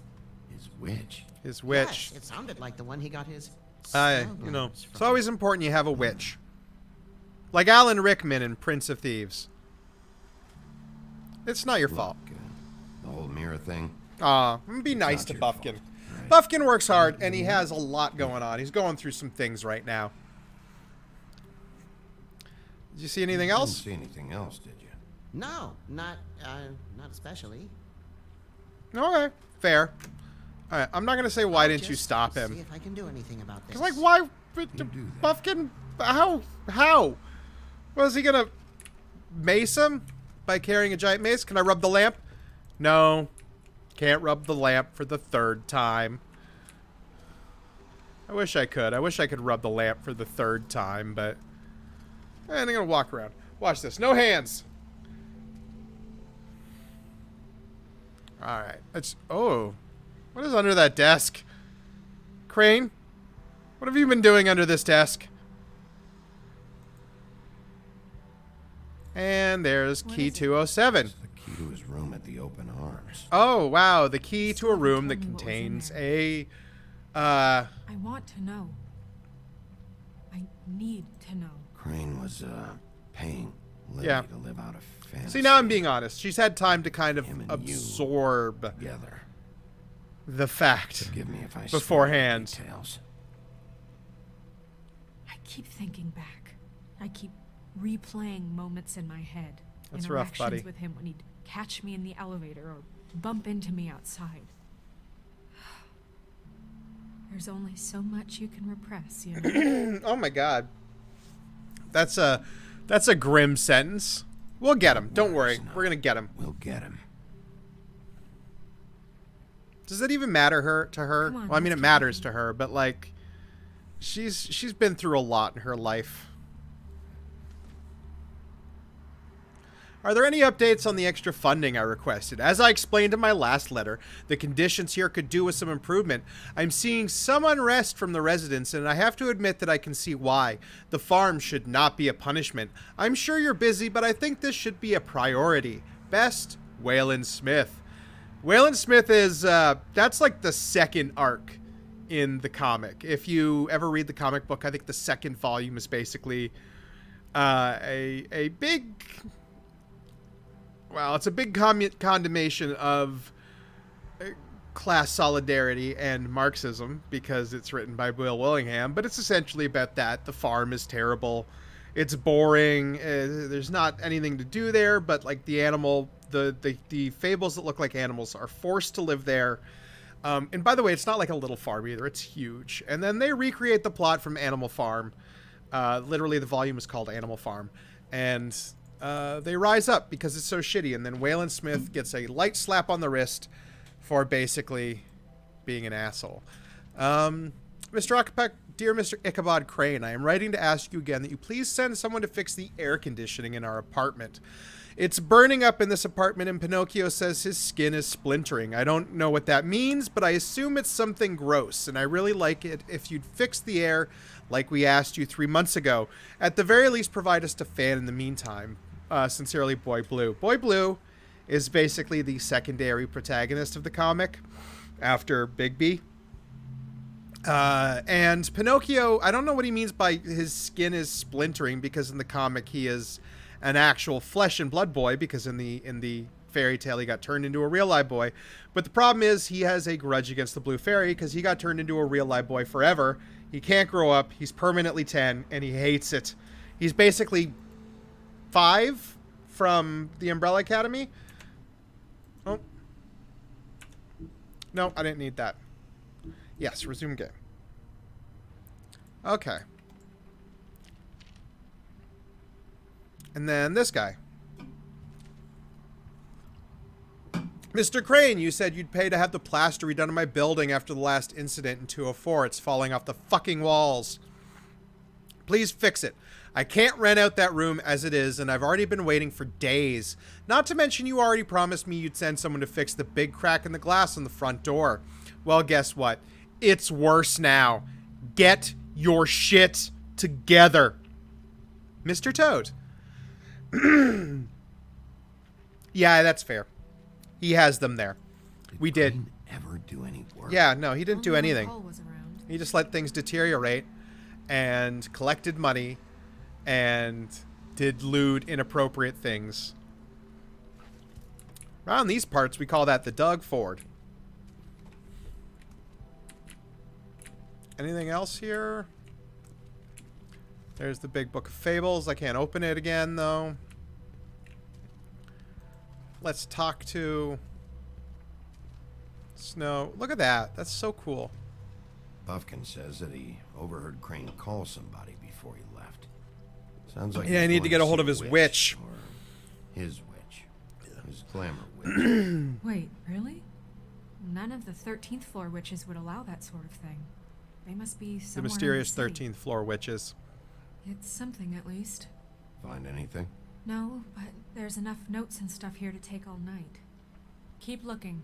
S10: His witch.
S1: His witch.
S12: Yes, it sounded like the one he got his.
S1: You know,
S12: smugglers
S1: it's
S12: from.
S1: always important you have a witch. Like Alan Rickman in Prince of Thieves. It's not your fault.
S10: Look, the whole mirror thing.
S1: Aw, be nice
S10: not
S1: to
S10: your
S1: Buffkin.
S10: fault, right?
S1: Buffkin works hard, and he has a lot going on. He's going through some things right now. Did you see anything else?
S10: Didn't see anything else, did you?
S12: No, not especially.
S1: Okay, fair. All right, I'm not gonna say why
S12: I'll
S1: didn't you
S12: just
S1: stop
S12: See
S1: him?
S12: if I can do anything about this.
S1: Cause like why,
S10: do that?
S1: Buffkin? How? Was he gonna mace him by carrying a giant mace? Can I rub the lamp? No, can't rub the lamp for the third time. I wish I could. I wish I could rub the lamp for the third time, but I'm gonna walk around. Watch this. No hands. All right. It's what is under that desk? Crane, what have you been doing under this desk? And there's key 207.
S10: It's the key to his room at the Open Arms.
S1: Oh, wow. The key to a room that
S5: Tell me what was in
S1: contains
S5: there.
S1: a,
S5: I want to know. I need to know.
S10: Crane was paying Lily
S1: Yeah.
S10: to live out a fantasy.
S1: See, now I'm being honest. She's had time to kind of
S10: Him and you
S1: absorb
S10: together.
S1: the fact
S10: Forgive me if I
S1: beforehand.
S10: spoil the details.
S5: I keep thinking back. I keep replaying moments in my head.
S1: That's rough,
S5: Interactions
S1: buddy.
S5: with him when he'd catch me in the elevator or bump into me outside. There's only so much you can repress, you know?
S1: Oh my god. That's a grim sentence. We'll get him. Don't worry.
S10: No.
S1: We're gonna get him.
S10: We'll get him.
S1: Does it even matter to her?
S5: Come on,
S1: Well, I mean,
S5: let's
S1: it
S5: keep
S1: matters
S5: looking.
S1: to her, but like, she's been through a lot in her life. Are there any updates on the extra funding I requested? As I explained in my last letter, the conditions here could do with some improvement. I'm seeing some unrest from the residents, and I have to admit that I can see why. The farm should not be a punishment. I'm sure you're busy, but I think this should be a priority. Best, Waylon Smith. Waylon Smith is, that's like the second arc in the comic. If you ever read the comic book, I think the second volume is basically a big... Well, it's a big condemnation of class solidarity and Marxism because it's written by Will Willingham, but it's essentially about that. The farm is terrible. It's boring. There's not anything to do there, but like the animal, the fables that look like animals are forced to live there. And by the way, it's not like a little farm either. It's huge. And then they recreate the plot from Animal Farm. Literally, the volume is called Animal Farm. And they rise up because it's so shitty. And then Waylon Smith gets a light slap on the wrist for basically being an asshole. Mr. Dear Mr. Ichabod Crane, I am writing to ask you again that you please send someone to fix the air conditioning in our apartment. It's burning up in this apartment, and Pinocchio says his skin is splintering. I don't know what that means, but I assume it's something gross, and I really like it if you'd fix the air like we asked you 3 months ago. At the very least, provide us a fan in the meantime. Sincerely, Boy Blue. Boy Blue is basically the secondary protagonist of the comic after Bigby. And Pinocchio, I don't know what he means by his skin is splintering, because in the comic he is an actual flesh and blood boy, because in the fairy tale he got turned into a real live boy. But the problem is he has a grudge against the Blue Fairy, because he got turned into a real live boy forever. He can't grow up. He's permanently 10, and he hates it. He's basically 5 from the Umbrella Academy. Oh. No, I didn't need that. Yes, resume game. Okay. And then this guy. Mr. Crane, you said you'd pay to have the plaster redone in my building after the last incident in 204. It's falling off the fucking walls. Please fix it. I can't rent out that room as it is, and I've already been waiting for days. Not to mention you already promised me you'd send someone to fix the big crack in the glass on the front door. Well, guess what? It's worse now. Get your shit together. Mr. Toad. Yeah, that's fair. He has them there. We did.
S10: Crane ever do any work?
S1: Yeah, no, he didn't do
S5: Only when
S1: anything.
S5: Paul was around.
S1: He just let things deteriorate and collected money and did lewd, inappropriate things. Around these parts, we call that the Doug Ford. Anything else here? There's the Big Book of Fables. I can't open it again, though. Let's talk to Snow. Look at that. That's so cool.
S10: Buffkin says that he overheard Crane call somebody before he left. Sounds like
S1: Yeah, I
S10: he's
S1: need to
S10: going
S1: get a hold
S10: see
S1: of his witch.
S10: Or his witch. His glamour witch.
S5: Wait, really? None of the 13th floor witches would allow that sort of thing. They must be
S1: The
S5: somewhere
S1: mysterious
S5: in the city.
S1: 13th floor witches.
S5: It's something, at least.
S10: Find anything?
S5: No, but there's enough notes and stuff here to take all night. Keep looking.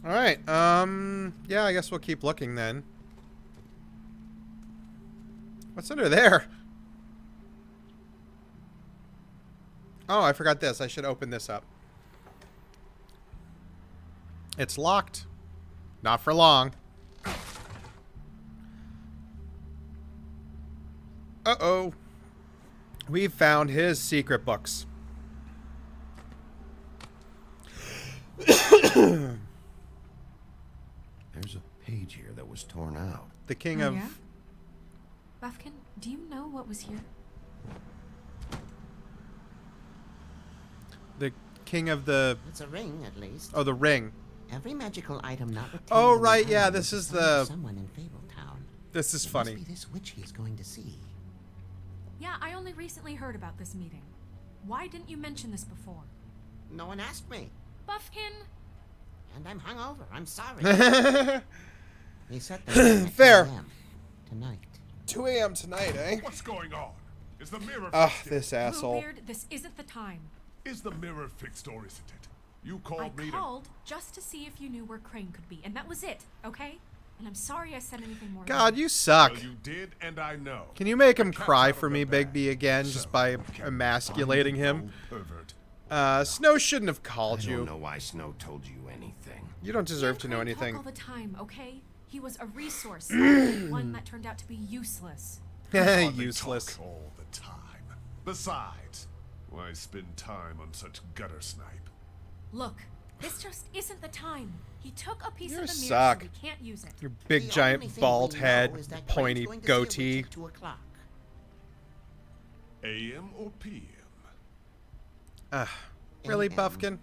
S1: All right. Yeah, I guess we'll keep looking then. What's under there? Oh, I forgot this. I should open this up. It's locked. Not for long. Uh-oh. We've found his secret books.
S10: There's a page here that was torn out.
S1: The king
S5: Oh,
S1: of...
S5: yeah? Buffkin, do you know what was here?
S1: The king of the...
S12: It's a ring, at least.
S1: Oh, the ring.
S12: Every magical item not retained
S1: Oh,
S12: in the
S1: right, yeah,
S12: island
S1: this
S12: is
S1: is
S12: assigned to
S1: the...
S12: someone in Fabletown.
S1: This is
S12: It
S1: funny.
S12: must be this witch he's going to see.
S5: Yeah, I only recently heard about this meeting. Why didn't you mention this before?
S12: No one asked me.
S5: Buffkin!
S12: And I'm hungover. I'm sorry.
S1: Fair.
S12: He set the meeting at 2 a.m. tonight.
S1: 2 a.m. tonight, eh?
S4: What's going on? Is the mirror
S1: Ugh,
S4: fixed?
S1: this asshole.
S5: Bluebeard, this isn't the time.
S4: Is the mirror fixed or isn't it? You called
S5: I
S4: me
S5: called just to see if you knew where Crane could be, and that was it, okay? And I'm sorry I said anything more.
S1: God, you
S4: to...
S1: suck.
S4: Well, you did, and I know.
S1: Can you make him
S4: The cat's
S1: cry
S4: out
S1: for
S4: of
S1: me,
S4: the bag.
S1: Bigby, again,
S4: So,
S1: just by
S4: can
S1: emasculating
S4: find
S1: him?
S4: the old pervert.
S1: Snow shouldn't have called
S10: I
S1: you.
S10: don't know why Snow told you anything.
S1: You don't deserve to
S5: Crane
S1: know
S5: talk
S1: anything.
S5: all the time, okay? He was a resource, one that turned out to be useless.
S4: Hardly
S1: Useless.
S4: talk all the time. Besides, why spend time on such gutter snipe?
S5: Look, this just isn't the time. He took a piece
S1: You
S5: of the mirror,
S1: suck.
S5: so we can't use it.
S1: Your big,
S12: The only
S1: giant,
S12: thing
S1: bald
S12: we know
S1: head,
S12: is that Crane's
S1: pointy
S12: going to see a witch
S1: goatee.
S12: at 2 o'clock.
S4: AM or PM?
S1: Really,
S12: AM.
S1: Buffkin?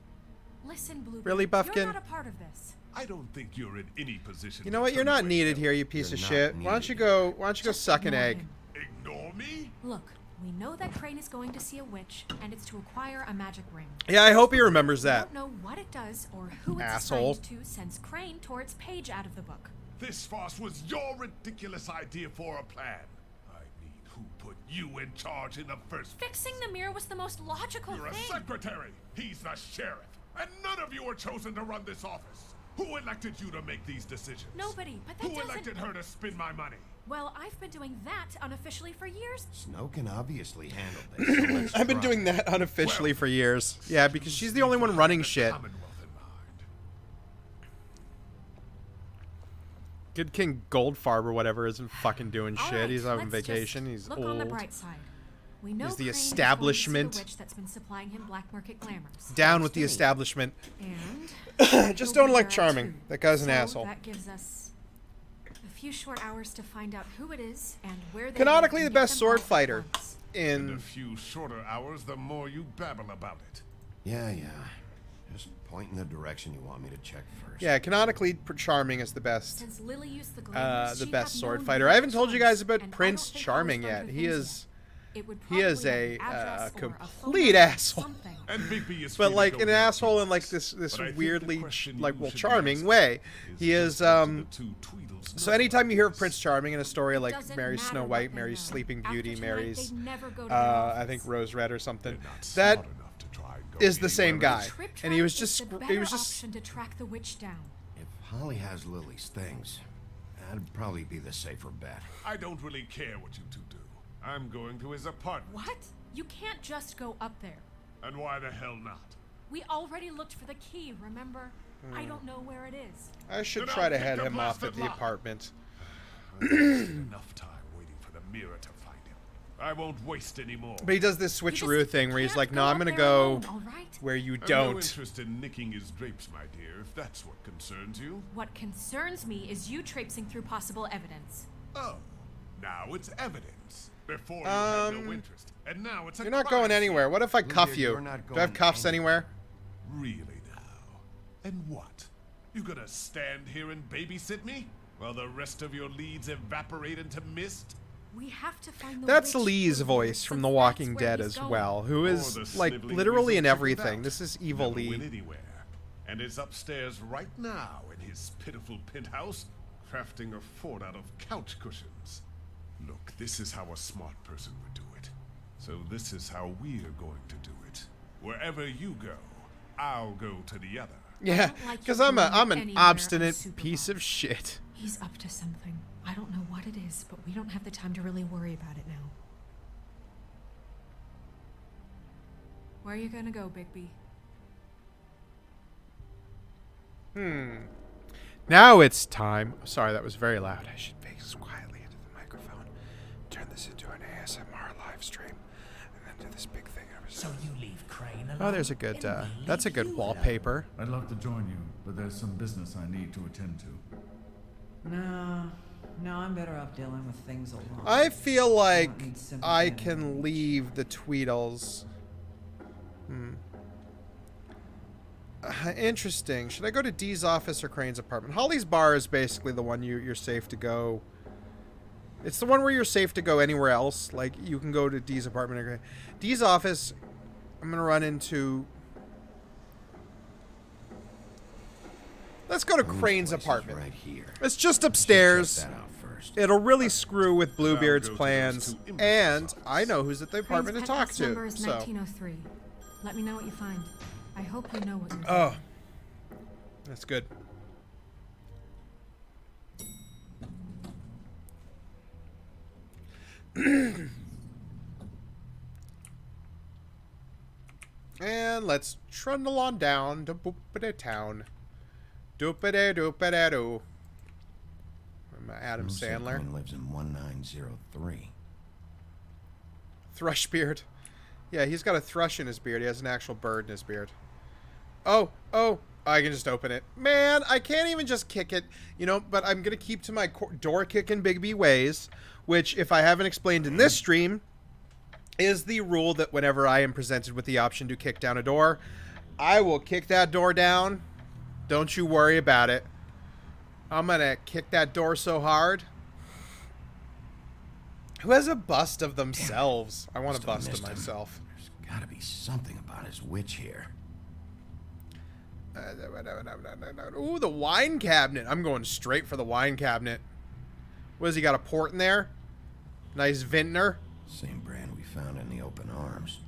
S5: Listen, Bluebeard,
S1: Really, Buffkin?
S5: you're not a part of this.
S4: I don't think you're in any position.
S1: You know
S4: to
S1: what? You're
S4: turn
S1: not
S4: away
S1: needed
S4: help.
S1: here, you piece
S10: You're
S1: of
S10: not
S1: shit. Why don't you
S10: needed
S1: go? Why don't you go
S5: Just
S1: suck an
S5: ignore
S1: egg?
S5: him.
S4: Ignore me?
S5: Look, we know that Crane is going to see a witch, and it's to acquire a magic ring.
S1: Yeah, I hope he remembers
S5: We
S1: that.
S5: don't know what it does or who it's
S1: Asshole.
S5: assigned to since Crane tore its page out of the book.
S4: This farce was your ridiculous idea for a plan. I mean, who put you in charge in the first place?
S5: Fixing the mirror was the most logical
S4: You're
S5: thing.
S4: a secretary. He's the sheriff. And none of you were chosen to run this office. Who elected you to make these decisions?
S5: Nobody, but that
S4: Who
S5: doesn't...
S4: elected her to spend my money?
S5: Well, I've been doing that unofficially for years.
S10: Snow can obviously handle this. So let's
S1: I've been
S10: try.
S1: doing that unofficially for years. Yeah, because she's the only one running shit.
S4: Commonwealth in mind.
S1: Good King Goldfarb or whatever isn't fucking doing
S5: All
S1: shit.
S5: right,
S1: He's on
S5: let's
S1: vacation.
S5: just
S1: He's
S5: look
S1: old.
S5: on the bright side. We know
S1: He's the
S5: Crane is
S1: establishment.
S5: the witch that's been supplying him black market glamours.
S1: Down with the establishment.
S5: And
S1: Just
S5: he'll
S1: don't
S5: be
S1: like
S5: there at
S1: Charming.
S5: 2.
S1: That guy's an
S5: So
S1: asshole.
S5: That gives us a few short hours to find out who it is and where they
S1: Canonically
S5: live
S1: the
S5: and
S1: best
S5: get them
S1: sword
S5: all at
S1: fighter
S5: once.
S4: In a
S1: in...
S4: few shorter hours, the more you babble about it.
S10: Yeah. Just point in the direction you want me to check first.
S1: Yeah, canonically Charming is the best.
S5: Since Lily used the glamours,
S1: The
S5: she'd
S1: best
S5: have
S1: sword
S5: known
S1: fighter.
S5: who
S1: I
S5: it
S1: haven't told you
S5: was,
S1: guys about
S5: and I
S1: Prince
S5: don't think
S1: Charming
S5: I'll
S1: yet.
S5: start
S1: He
S5: with
S1: is...
S5: It would
S1: He is
S5: probably
S1: a
S5: have an address or a phone
S1: complete
S5: number or
S1: asshole.
S5: something.
S4: And Bigby is
S1: But
S4: free to
S1: like
S4: go
S1: an
S4: where he
S1: asshole in like
S4: pleases.
S1: this
S4: But I think the
S1: weirdly
S4: question
S1: like
S4: you
S1: well
S4: should be
S1: charming
S4: asking
S1: way.
S4: is
S1: He is
S4: just what do the two Tweedles
S1: so
S4: know
S1: anytime you hear of
S4: about
S1: Prince
S4: this?
S1: Charming in a story like
S5: Doesn't
S1: marries
S5: matter
S1: Snow
S5: what
S1: White,
S5: they
S1: marries
S5: know.
S1: Sleeping
S5: After
S1: Beauty,
S5: tonight,
S1: marries
S5: they'd never go to the
S1: I
S5: office.
S1: think Rose Red or something.
S4: They're not
S1: That
S4: smart enough to try and go
S1: is the same
S4: anywhere
S1: guy.
S4: else.
S5: Trip
S1: And he was
S5: trap is
S1: just
S5: the
S1: he
S5: better
S1: was just
S5: option to track the witch down.
S10: If Holly has Lily's things, that'd probably be the safer bet.
S4: I don't really care what you two do. I'm going to his apartment.
S5: What? You can't just go up there.
S4: And why the hell not?
S5: We already looked for the key, remember? I don't know where it is.
S1: I should
S4: Then
S1: try
S4: I'll
S1: to
S4: pick
S1: head
S4: the
S1: him off
S4: blasted
S1: at the
S4: lock.
S1: apartment.
S4: I've wasted enough time waiting for the mirror to find him. I won't waste any more.
S1: But he does this
S5: You just
S1: switcheroo thing where he's
S5: can't
S1: like, "No, I'm
S5: up
S1: gonna
S5: there
S1: go
S5: alone, all right?
S1: where you
S4: I've no
S1: don't."
S4: interest in nicking his drapes, my dear, if that's what concerns you.
S5: What concerns me is you traipsing through possible evidence.
S4: Oh, now it's evidence. Before you had no interest, and now it's a
S1: You're not
S4: crime
S1: going anywhere.
S4: scene.
S1: What if I cuff
S10: Lydia,
S1: you?
S10: you're not
S1: Do I have
S10: going
S1: cuffs anywhere?
S4: Really now? And what? You gonna stand here and babysit me while the rest of your leads evaporate into mist?
S5: We have to find the
S1: That's
S5: witch
S1: Lee's
S5: first,
S1: voice from
S5: since
S1: The
S5: that's
S1: Walking
S5: where
S1: Dead
S5: he's
S1: as
S5: going.
S1: well, who
S4: Or
S1: is
S4: the
S1: like
S4: sniveling
S1: literally in
S4: weasel chickened
S1: everything.
S4: out.
S1: This is Evil
S4: Never went
S1: Lee.
S4: anywhere, and is upstairs right now in his pitiful penthouse, crafting a fort out of couch cushions. Look, this is how a smart person would do it. So this is how we're going to do it. Wherever you go, I'll go to the other.
S1: Yeah,
S5: don't like
S1: because
S5: you
S1: I'm an
S5: going anywhere
S1: obstinate
S5: on
S1: piece
S5: Superbot.
S1: of shit.
S5: He's up to something. I don't know what it is, but we don't have the time to really worry about it now. Where are you gonna go, Bigby?
S1: Now it's time. Sorry, that was very loud. I should face quietly into the microphone. Turn this into an ASMR live stream, and then do this big thing.
S3: So you leave Crane alone?
S1: Oh, there's a good.
S3: and we
S1: That's a
S3: leave
S1: good
S3: you
S1: wallpaper.
S13: I'd love to join you, but there's some business I need to attend to.
S6: No, I'm better off dealing with things alone.
S1: I feel like
S6: don't need sympathy
S1: I
S6: anymore.
S1: can leave the Tweedles. Interesting. Should I go to Dee's office or Crane's apartment? Holly's bar is basically the one you're safe to go. It's the one where you're safe to go anywhere else. Like, you can go to Dee's apartment or Dee's office. I'm going to run into... Let's go to
S10: Crow's
S1: Crane's
S10: place is
S1: apartment.
S10: right here.
S1: It's just
S10: Check
S1: upstairs.
S10: that out first.
S1: It'll really screw with Bluebeard's
S4: go to those
S1: plans.
S4: two imbeciles'
S1: And
S4: office.
S1: I know who's at the apartment to
S5: Crane's
S1: talk
S5: penthouse number
S1: to.
S5: is
S1: So,
S5: 1903. Let me know what you find. I hope you know what you're
S1: oh,
S5: doing.
S1: that's good. And let's trundle on down to Boopity Town. Doopity doopity doo. I'm Adam
S10: Looks like
S1: Sandler.
S10: Crane lives in 1903.
S1: Thrushbeard. Yeah, he's got a thrush in his beard. He has an actual bird in his beard. Oh, I can just open it. Man, I can't even just kick it, but I'm going to keep to my door kicking Bigby ways, which, if I haven't explained in this stream, is the rule that whenever I am presented with the option to kick down a door, I will kick that door down. Don't you worry about it. I'm going to kick that door so hard. Who has a bust of themselves? I want a bust of myself.
S10: There's gotta be something about his witch here.
S1: Ooh, the wine cabinet. I'm going straight for the wine cabinet. What has he got, a port in there? Nice vintner.
S10: Same brand we found in the open arms.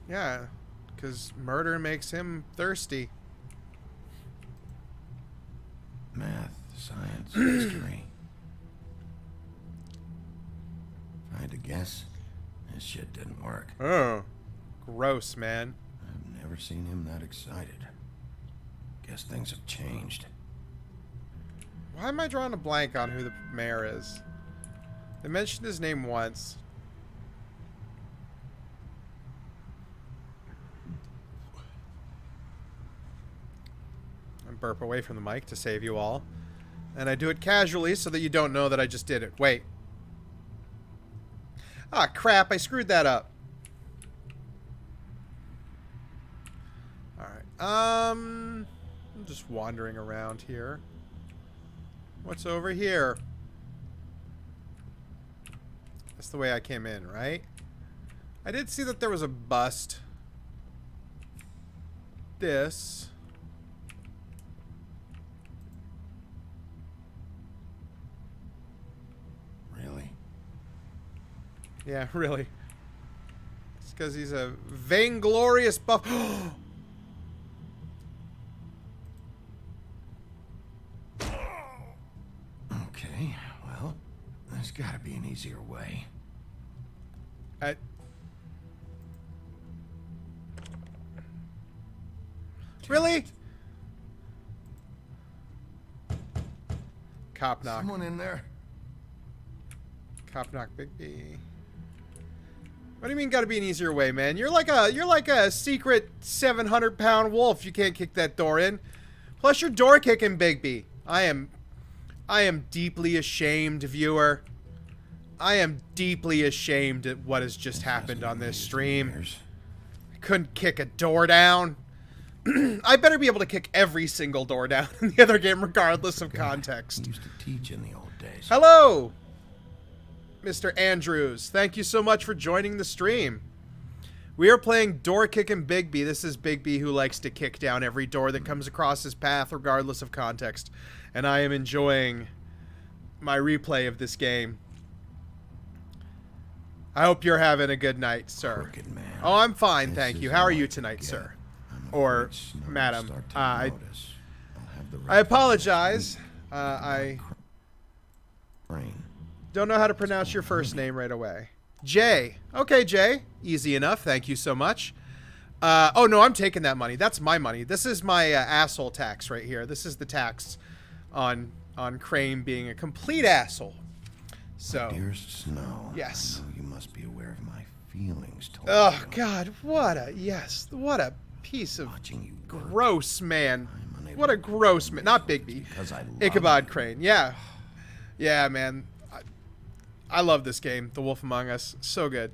S1: Yeah, because murder makes him thirsty.
S10: Math, science, history. If I had to guess, this shit didn't work.
S1: Oh, gross, man.
S10: I've never seen him that excited. Guess things have changed.
S1: Why am I drawing a blank on who the mayor is? They mentioned his name once. I burp away from the mic to save you all. And I do it casually so that you don't know that I just did it. Wait. Ah, crap. I screwed that up. Alright. I'm just wandering around here. What's over here? That's the way I came in, right? I did see that there was a bust. This.
S10: Really?
S1: Yeah, really. It's because he's a vainglorious buff.
S10: Okay, well, there's gotta be an easier way.
S1: Really? Cop knock.
S10: Someone in there?
S1: Cop knock, BIGBY. What do you mean gotta be an easier way, man? You're like a secret 700-pound wolf. You can't kick that door in. Plus you're door kicking, BIGBY. I am deeply ashamed, viewer. I am deeply ashamed at what has just happened on this stream. I couldn't kick a door down. I better be able to kick every single door down in the other game, regardless of context.
S10: He used to teach in the old days.
S1: Hello, Mr. Andrews. Thank you so much for joining the stream. We are playing Door Kicking BIGBY. This is BIGBY who likes to kick down every door that comes across his path, regardless of context. And I am enjoying my replay of this game. I hope you're having a good night, sir. Oh, I'm fine, thank you. How are you tonight, sir? Or madam? I apologize. I don't know how to pronounce your first name right away. Jay. Okay, Jay. Easy enough. Thank you so much. Oh, no, I'm taking that money. That's my money. This is my asshole tax right here. This is the tax on Crane being a complete asshole. So,
S10: dearest Snow,
S1: yes.
S10: I know you must be aware of my feelings towards
S1: Oh,
S10: you.
S1: God. What a piece of gross man. What a gross man. Not BIGBY. Ichabod Crane. Yeah. Yeah, man. I love this game, The Wolf Among Us. So good.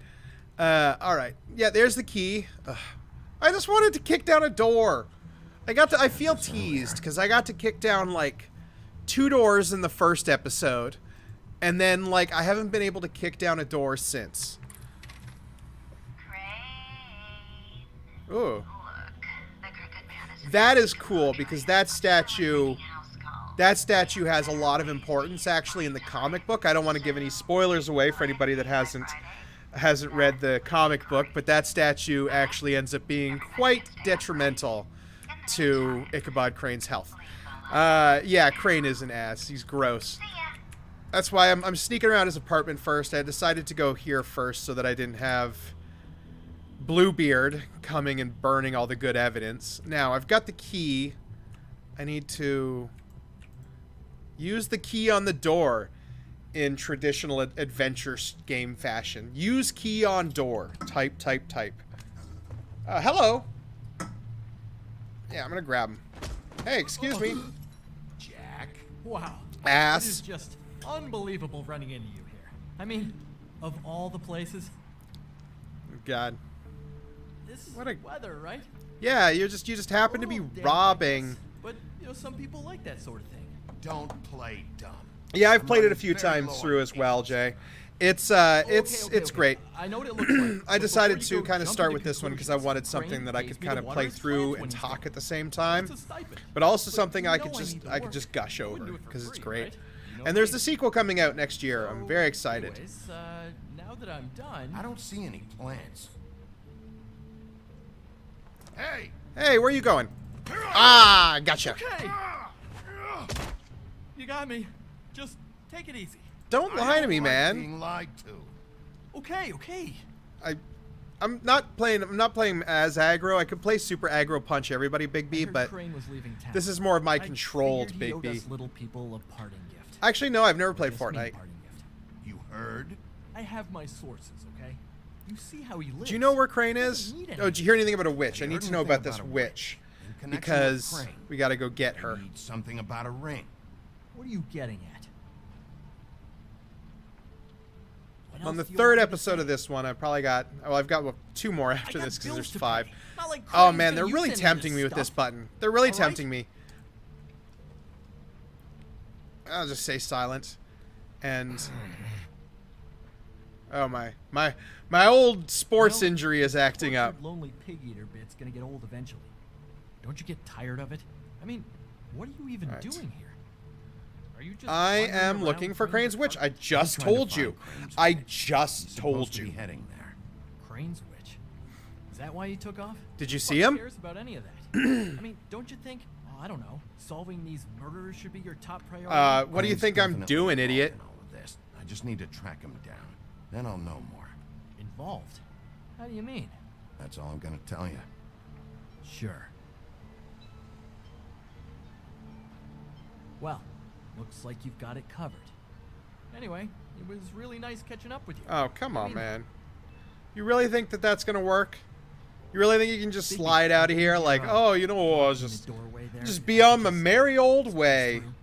S1: All right. Yeah, there's the key. I just wanted to kick down a door. I feel teased because I got to kick down like 2 doors in the first episode. And then, like, I haven't been able to kick down a door since. Ooh. That is cool because that statue has a lot of importance actually in the comic book. I don't want to give any spoilers away for anybody that hasn't read the comic book, but that statue actually ends up being quite detrimental to Ichabod Crane's health. Yeah, Crane is an ass. He's gross. That's why I'm sneaking around his apartment first. I decided to go here first so that I didn't have Bluebeard coming and burning all the good evidence. Now, I've got the key. I need to use the key on the door in traditional adventure game fashion. Use key on door. Type, type, type. Hello. Yeah, I'm gonna grab him. Hey, excuse me.
S7: Jack. Wow.
S1: Ass.
S7: It is just unbelievable running into you here. I mean, of all the places.
S1: God.
S7: This is
S1: What a
S7: weather, right?
S1: Yeah, you just happen to be robbing.
S7: But you know, some people like that sort of thing.
S10: Don't play dumb.
S1: Yeah, I've played it a few times through as well, Jay. It's
S7: Okay.
S1: great.
S7: I know what it looks like.
S1: I
S7: but
S1: decided
S7: before
S1: to
S7: you go
S1: kind of
S7: jump
S1: start
S7: into
S1: with this one because I
S7: conclusions,
S1: wanted something
S7: Crane
S1: that I
S7: pays
S1: could
S7: me
S1: kind
S7: to
S1: of
S7: water
S1: play
S7: his
S1: through
S7: plants
S1: and
S7: when he's
S1: talk
S7: gone.
S1: at the same time,
S7: It's a stipend.
S1: but also
S7: But
S1: something
S7: you
S1: I
S7: know
S1: could
S7: I
S1: just
S7: need the work.
S1: just gush
S7: I wouldn't
S1: over
S7: do it for
S1: because it's
S7: free,
S1: great.
S7: right? You know
S1: And there's
S7: me.
S1: the sequel coming out next year. I'm very
S7: So,
S1: excited.
S7: anyways, now that I'm done,
S10: I don't see any plants. Hey!
S1: Hey, where are you going? Ah, gotcha.
S7: Okay. You got me. Just take it easy.
S1: Don't lie to me,
S10: like
S1: man.
S10: Being lied to.
S7: Okay.
S1: I'm not playing as aggro. I could play super aggro punch everybody, Big
S7: I
S1: B,
S7: heard
S1: but
S7: Crane was leaving town.
S1: this is more of my
S7: I
S1: controlled
S7: figured he
S1: Big
S7: owed
S1: B.
S7: us little people a parting gift.
S1: Actually, no, I've never played
S7: Just me a
S1: Fortnite.
S7: parting gift.
S10: You heard?
S7: I have my sources, okay? You see how he lives.
S1: Do you know where Crane
S7: He
S1: is?
S7: doesn't need
S1: Oh, did you hear anything about a witch?
S10: Have
S1: I
S10: you
S1: need to
S10: heard
S1: know
S10: anything
S1: about this
S10: about a
S1: witch
S10: In connection with
S1: because
S10: Crane.
S1: we got to go get her.
S10: I need something about a ring.
S7: What are you getting at? What
S1: On the
S7: else do you
S1: third
S7: want me to
S1: episode
S7: say?
S1: of this one, I've got 2 more
S7: I
S1: after
S7: got
S1: this because
S7: bills
S1: there's
S7: to
S1: 5.
S7: pay. Not like
S1: Oh
S7: Crane's
S1: man,
S7: gonna
S1: they're
S7: use
S1: really
S7: any of
S1: tempting
S7: this
S1: me with this
S7: stuff.
S1: button. They're really
S7: All right?
S1: tempting me. I'll just say silent. And oh my old sports
S7: Well,
S1: injury is acting
S7: tortured,
S1: up.
S7: Lonely pig eater bit's gonna get old eventually. Don't you get tired of it? I mean, what are you even
S1: Right.
S7: doing here? Are you just
S1: I
S7: wandering
S1: am
S7: around
S1: looking for Crane's witch. I
S7: apartment?
S1: just
S10: I'm trying to
S1: told you.
S10: find Crane's
S1: I
S10: witch.
S1: just
S10: He's
S1: told
S10: supposed to
S1: you.
S10: be heading there.
S7: Crane's witch. Is that why you took off?
S1: Did you
S7: Who
S1: see
S7: fuck
S1: him?
S7: cares about any of that? I mean, don't you think? Oh, I don't know. Solving these murders should be your top priority.
S1: What do you
S10: Crane's
S1: think I'm
S10: definitely
S1: doing,
S10: involved
S1: idiot?
S10: in all of this. I just need to track him down. Then I'll know more.
S7: Involved? How do you mean?
S10: That's all I'm gonna tell you.
S7: Sure. Well, looks like you've got it covered. Anyway, it was really nice catching up with you.
S1: Oh, come
S7: I
S1: on,
S7: mean,
S1: man. You really think that that's going to work? You really think you can just
S7: Bigby,
S1: slide out of here like, oh, you know, I was
S7: in the
S1: just
S7: doorway there,
S1: just
S7: if
S1: be
S7: I
S1: on
S7: could
S1: my
S7: just
S1: merry old
S7: squeeze
S1: way.
S7: through.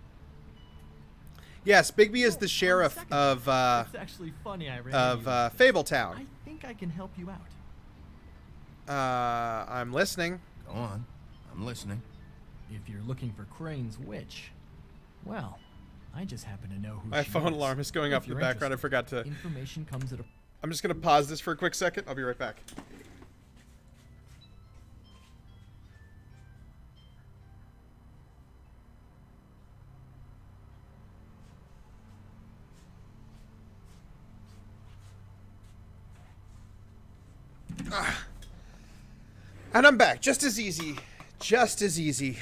S1: Yes, Bigby is
S7: Oh,
S1: the
S7: on
S1: sheriff
S7: second
S1: of
S7: thought, it's actually funny I ran into you.
S1: Fabletown.
S7: I think I can help you out.
S1: I'm listening.
S10: Go on. I'm listening.
S7: If you're looking for Crane's witch, well, I just happen to know who
S1: My
S7: she
S1: phone
S7: is.
S1: alarm is going
S7: If
S1: off in the
S7: you're
S1: background. I
S7: interested,
S1: forgot to.
S7: Information comes at a
S1: I'm just going to pause this for a quick second. I'll be right back. And I'm back. Just as easy. Just as easy.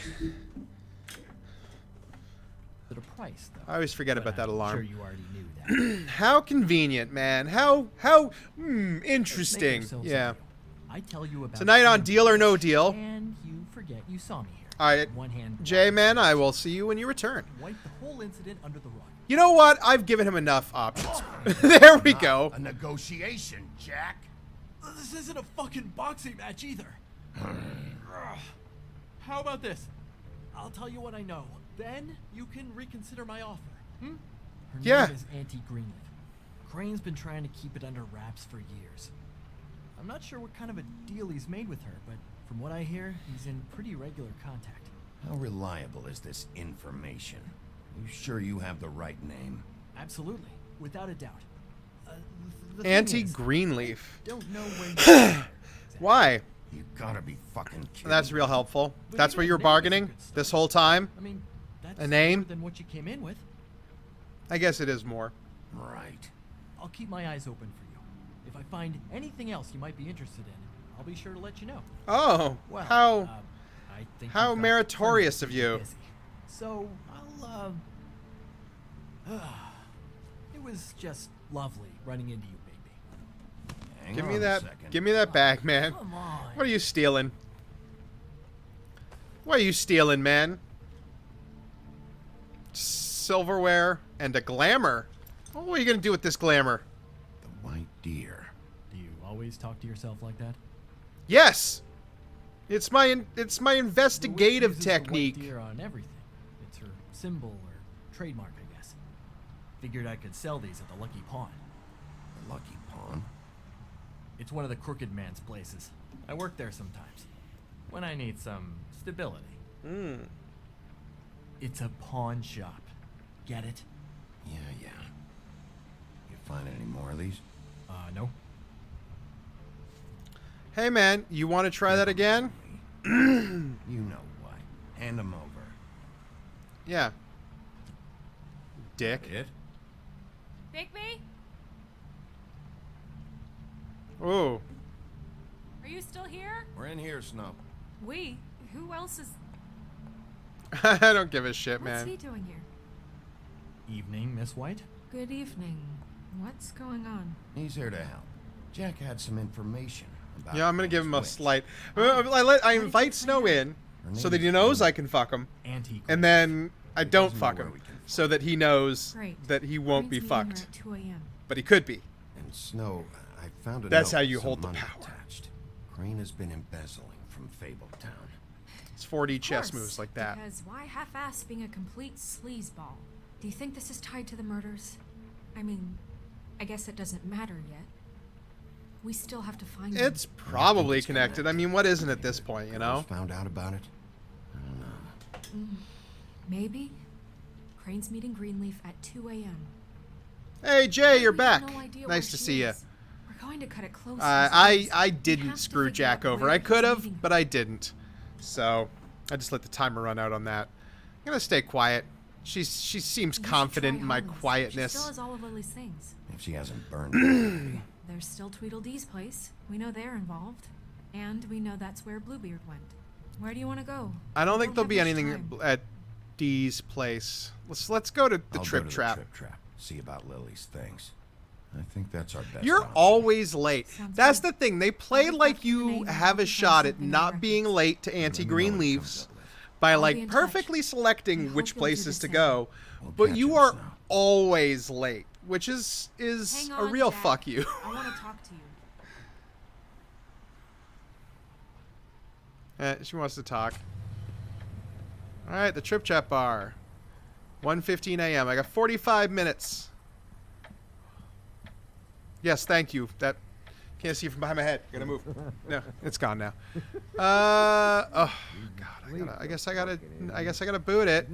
S7: at a price, though.
S1: I always forget
S7: But
S1: about that
S7: I'm
S1: alarm.
S7: Sure, you already knew that.
S1: How convenient, man. How interesting.
S7: yourselves
S1: Yeah.
S7: at you. I tell you about
S1: Tonight on
S7: Crane's
S1: Deal or No
S7: witch,
S1: Deal.
S7: and you forget you saw me here.
S1: All right,
S7: One hand.
S1: J-Man, I will see you when you return.
S7: Wipe the whole incident under the rug.
S1: You know what? I've given him enough options. There we go.
S10: A negotiation, Jack.
S7: This isn't a fucking boxing match either. Ugh. How about this? I'll tell you what I know. Then you can reconsider my offer. Hmm? Her
S1: Yeah.
S7: name is Auntie Greenleaf. Crane's been trying to keep it under wraps for years. I'm not sure what kind of a deal he's made with her, but from what I hear, he's in pretty regular contact.
S10: How reliable is this information? You sure you have the right name?
S7: Absolutely, without a doubt. The thing
S1: Auntie
S7: is,
S1: Greenleaf.
S7: I don't know where you exactly.
S1: Why?
S10: You gotta be fucking kidding.
S1: That's real helpful.
S7: But
S1: That's
S7: even
S1: what
S7: a
S1: you were
S7: name is a
S1: bargaining
S7: good start.
S1: this whole time?
S7: I mean, that's
S1: A name?
S7: more than what you came in with.
S1: I guess it is more.
S10: Right.
S7: I'll keep my eyes open for you. If I find anything else you might be interested in, I'll be sure to let you know.
S1: Oh,
S7: Well,
S1: how
S7: I think
S1: how
S7: you've got
S1: meritorious
S7: plenty
S1: of you.
S7: busy. So I'll it was just lovely running into you, baby.
S10: Hang
S1: Give
S10: on
S1: me
S10: a
S1: that
S10: second.
S1: give me that bag, man.
S7: Come on.
S1: What are you stealing? What are you stealing, man? Silverware and a glamour. What are you gonna do with this glamour?
S10: The white deer.
S7: Do you always talk to yourself like that?
S1: Yes. It's my
S7: The
S1: investigative
S7: witch uses the white
S1: technique.
S7: deer on everything. It's her symbol or trademark, I guess. Figured I could sell these at the Lucky Pawn.
S10: The lucky pawn.
S7: It's one of the crooked man's places. I work there sometimes. When I need some stability. It's a pawn shop. Get it?
S10: Yeah. You find any more of these?
S2: No.
S1: Hey, man, you want to try that again?
S10: You know what. Hand them over.
S1: Yeah. Dick.
S10: It?
S5: Bigby?
S1: Ooh.
S5: Are you still here?
S10: We're in here, Snow.
S5: We? Who else is...
S1: I don't give a shit,
S5: What's
S1: man.
S5: he doing here?
S7: Evening, Miss White.
S5: Good evening. What's going on?
S10: He's here to help. Jack had some information about...
S1: Yeah, I'm gonna give him a
S10: Witch.
S1: slight... I invite Snow in so that he knows I can fuck him. And then I don't fuck him so that he knows
S5: Great.
S1: that he won't be
S5: Crane's meeting her
S1: fucked.
S5: at 2 a.m.
S1: But he could be.
S10: And Snow, I found a
S1: That's
S10: note
S1: how you
S10: with some
S1: hold the
S10: money
S1: power.
S10: Attached. Crane has been embezzling from Fabletown.
S1: It's 4D
S5: Of
S1: chess
S5: course,
S1: moves like that.
S5: Because why half-ass being a complete sleazeball? Do you think this is tied to the murders? I mean, I guess it doesn't matter yet. We still have to find them.
S1: It's probably connected. I mean, what isn't at this point, you know?
S10: Found out about it? I don't know.
S5: Maybe. Crane's meeting Greenleaf at 2 a.m.
S1: Hey, Jay, you're
S5: We have
S1: back.
S5: no idea
S1: Nice
S5: where
S1: to
S5: she
S1: see you.
S5: is. We're going to cut it close.
S1: I
S5: We
S1: didn't
S5: have to
S1: screw
S5: figure
S1: Jack
S5: out
S1: over.
S5: where
S1: I could
S5: he's
S1: have,
S5: meeting
S1: but I didn't. So I just let the timer run out on that. I'm gonna stay quiet. She seems
S5: You should
S1: confident
S5: try
S1: in my
S5: Hollis. She
S1: quietness.
S5: still has all of Lily's things.
S10: If she hasn't burned it already.
S5: There's still Tweedledee's place. We know they're involved. And we know that's where Bluebeard went. Where do you want to go?
S1: I don't
S5: We
S1: think there'll
S5: have
S1: be
S5: much
S1: anything
S5: time.
S1: at Dee's place. Let's go to the
S10: I'll
S1: Trip
S10: go to
S1: Trap.
S10: The Trip Trap. See about Lily's things. I think that's our best
S1: You're
S10: option.
S1: always late.
S5: Sounds
S1: That's
S5: good.
S1: the thing. They play
S5: I'll
S1: like
S5: talk to the
S1: you
S5: name and
S1: have a
S5: hope you
S1: shot
S5: find
S1: at
S5: something
S1: not
S5: in
S1: being
S5: reference.
S1: late to
S10: Let me know what he
S1: Anti-Greenleaf's
S10: comes up with.
S1: by
S5: I'll be
S1: like
S5: in touch.
S1: perfectly
S5: I
S1: selecting
S5: hope
S1: which
S5: you'll do
S1: places
S5: the
S1: to
S5: same.
S1: go.
S10: We'll
S1: But
S10: catch
S1: you
S10: him,
S1: are
S10: Snow.
S1: always late, which is
S5: Hang
S1: a
S5: on,
S1: real
S5: Jack.
S1: fuck you.
S5: I want to talk to you.
S1: She wants to talk. All right, the Trip Chat Bar. 1:15 a.m. I got 45 minutes. Yes, thank you. That can't see from behind my head. Gotta move. No, it's gone now. Oh God, I guess I gotta boot it.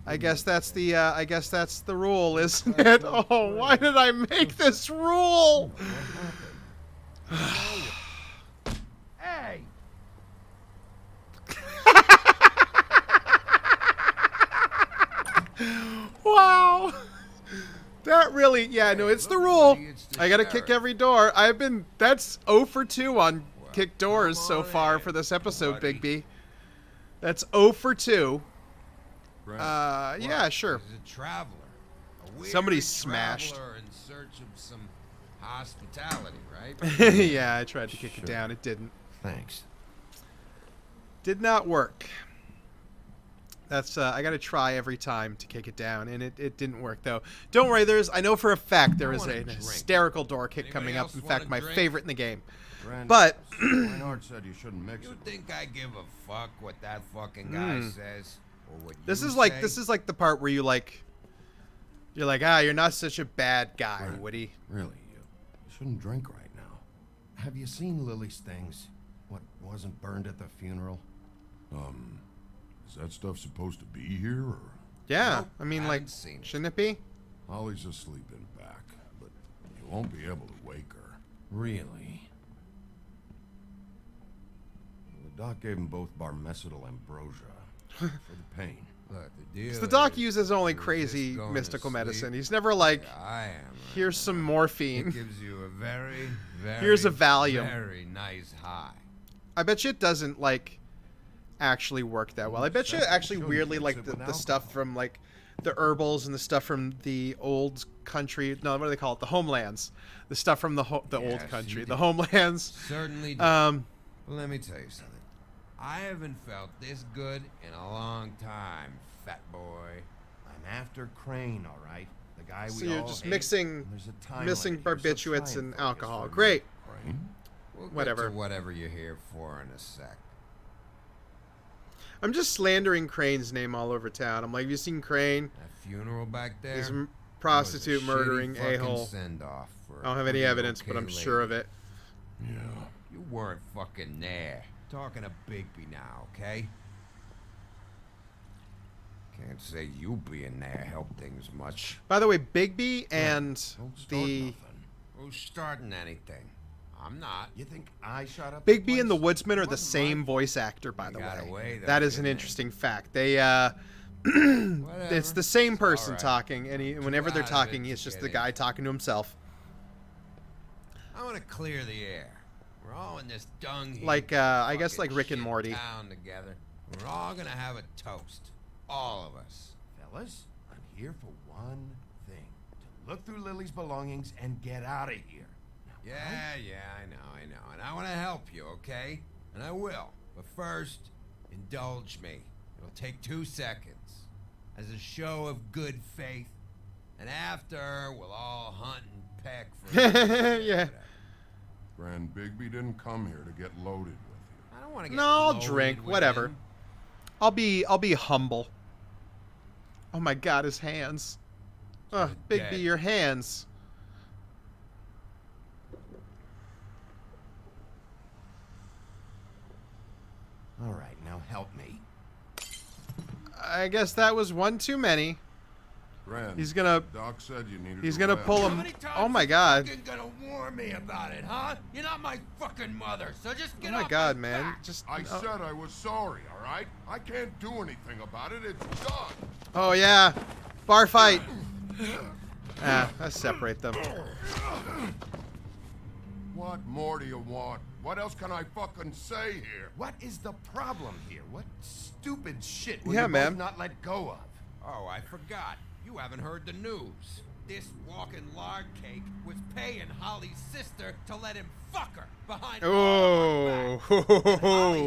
S1: I guess that's the rule, isn't it? Oh, why did I make this rule?
S10: Hey!
S1: Wow. That really, yeah, no, it's the rule. I gotta kick every door. That's 0 for 2 on kick doors so far for this episode, Bigby. That's 0 for 2. Yeah, sure.
S8: He's a traveler. A weary
S1: Somebody's smashed.
S8: traveler in search of some hospitality, right?
S1: Yeah, I tried to kick it down. It didn't.
S10: Thanks.
S1: Did not work. That's I gotta try every time to kick it down, and it didn't work though. Don't worry, I know for a fact there is an hysterical door kick coming up. In fact, my favorite in the game. But
S10: Reinhardt said you shouldn't mix
S8: You
S10: it.
S8: think I give a fuck what that fucking guy says? Or what
S1: this
S8: you
S1: is like
S8: say?
S1: the part where you're like, you're not such a bad guy,
S10: Right.
S1: Woody.
S10: Really, you shouldn't drink right now. Have you seen Lily's things? What wasn't burned at the funeral?
S13: Is that stuff supposed to be here, or?
S1: Yeah,
S8: Nope,
S1: I mean,
S8: haven't
S1: like,
S8: seen it.
S1: shouldn't it be?
S13: Holly's asleep in back, but you won't be able to wake her.
S10: Really? The doc gave them both barmecidal ambrosia for the pain.
S8: Look, the deal
S1: The doc
S8: is,
S1: uses only
S8: you're just
S1: crazy
S8: going to
S1: mystical
S8: sleep.
S1: medicine. He's never like,
S8: Yeah, I am. right
S1: here's
S8: now.
S1: some
S8: It
S1: morphine.
S8: gives you a very, very,
S1: Here's a Valium.
S8: very nice high.
S1: I bet you it doesn't like actually work that well. I bet you actually
S10: Shouldn't
S1: weirdly
S10: mix
S1: like
S10: it
S1: the
S10: with
S1: stuff
S10: alcohol.
S1: from like the herbals and the stuff from the old country. No, what do they call it? The homelands. The stuff from the old
S8: Yes,
S1: country.
S8: you
S1: The
S8: do.
S1: homelands.
S8: Certainly do.
S1: Um,
S8: Well, let me tell you something. I haven't felt this good in a long time, fat boy.
S10: I'm after Crane, all right. The guy
S1: so
S10: we
S1: you're
S10: all
S1: just
S10: hate.
S1: mixing
S10: There's a time
S1: missing
S10: limit here, so try
S1: barbiturates and
S10: focus
S1: alcohol.
S10: for a
S1: Great.
S10: minute.
S8: We'll get
S1: Whatever.
S8: to whatever you're here for in a sec.
S1: I'm just slandering Crane's name all over town. I'm like, have you seen Crane?
S8: That funeral back there?
S1: He's a
S8: was
S1: prostitute
S8: a
S1: murdering
S8: shitty fucking
S1: a-hole.
S8: send-off for
S1: I don't have
S8: a
S1: any
S8: pretty
S1: evidence, but
S8: okay
S1: I'm sure of
S8: lady.
S1: it.
S13: Yeah.
S8: You weren't fucking there. Talking to Bigby now, okay? Can't say you being there helped things much.
S1: By the way, BIGBY and
S10: Don't start
S1: the
S10: nothing.
S8: Who's starting anything? I'm not.
S10: You think I shot up the
S1: BIGBY and the
S10: place?
S1: Woodsman are
S10: It
S1: the
S10: wasn't my
S1: same voice actor, by
S8: They
S1: the
S8: got
S1: way.
S8: away, though,
S1: That is an
S8: didn't they?
S1: interesting fact. They
S8: Whatever.
S1: it's the same
S8: It's
S1: person
S8: all right.
S1: talking, and whenever they're
S8: out of it
S1: talking,
S8: to
S1: it's just
S8: get
S1: the
S8: in.
S1: guy talking to himself.
S8: I want to clear the air. We're all in this dung heap
S1: Like,
S8: of
S1: I guess
S8: fucking
S1: like Rick and
S8: shit
S1: Morty.
S8: town together. We're all gonna have a toast. All of us.
S10: Fellas, I'm here for one thing. To look through Lily's belongings and get out of here. Now,
S8: Yeah, I know. And I want to help you, okay? And I will. But first, indulge me. It'll take 2 seconds. As a show of good faith. And after, we'll all hunt and peck for...
S1: Yeah.
S13: Grand Bigby didn't come here to get loaded with you.
S8: I don't want to get
S1: No, I'll
S8: loaded
S1: drink.
S8: with
S1: Whatever.
S8: him.
S1: I'll be humble. Oh my God, his hands. Oh,
S8: Dead.
S1: BIGBY, your hands.
S10: All right, now help me.
S1: I guess that was one too many.
S13: Grand,
S1: He's gonna
S13: Doc said you needed
S1: he's
S13: to
S1: gonna
S13: rest.
S1: pull
S8: How
S1: him.
S8: many times
S1: Oh my
S8: you
S1: God.
S8: fucking gonna warn me about it, huh? You're not my fucking mother, so just
S1: Oh
S8: get
S1: my
S8: off
S1: God,
S8: my
S1: man.
S8: back.
S1: Just.
S13: I
S1: oh.
S13: said I was sorry, all right? I can't do anything about it. It's done.
S1: Oh yeah, bar fight. Let's separate them.
S13: What more do you want? What else can I fucking say here?
S10: What is the problem here? What stupid shit will
S1: Yeah,
S10: you
S1: man.
S10: both not let go of?
S8: Oh, I forgot. You haven't heard the news. This walking lard cake was paying Holly's sister to let him fuck her behind
S1: Oh,
S8: Holly had to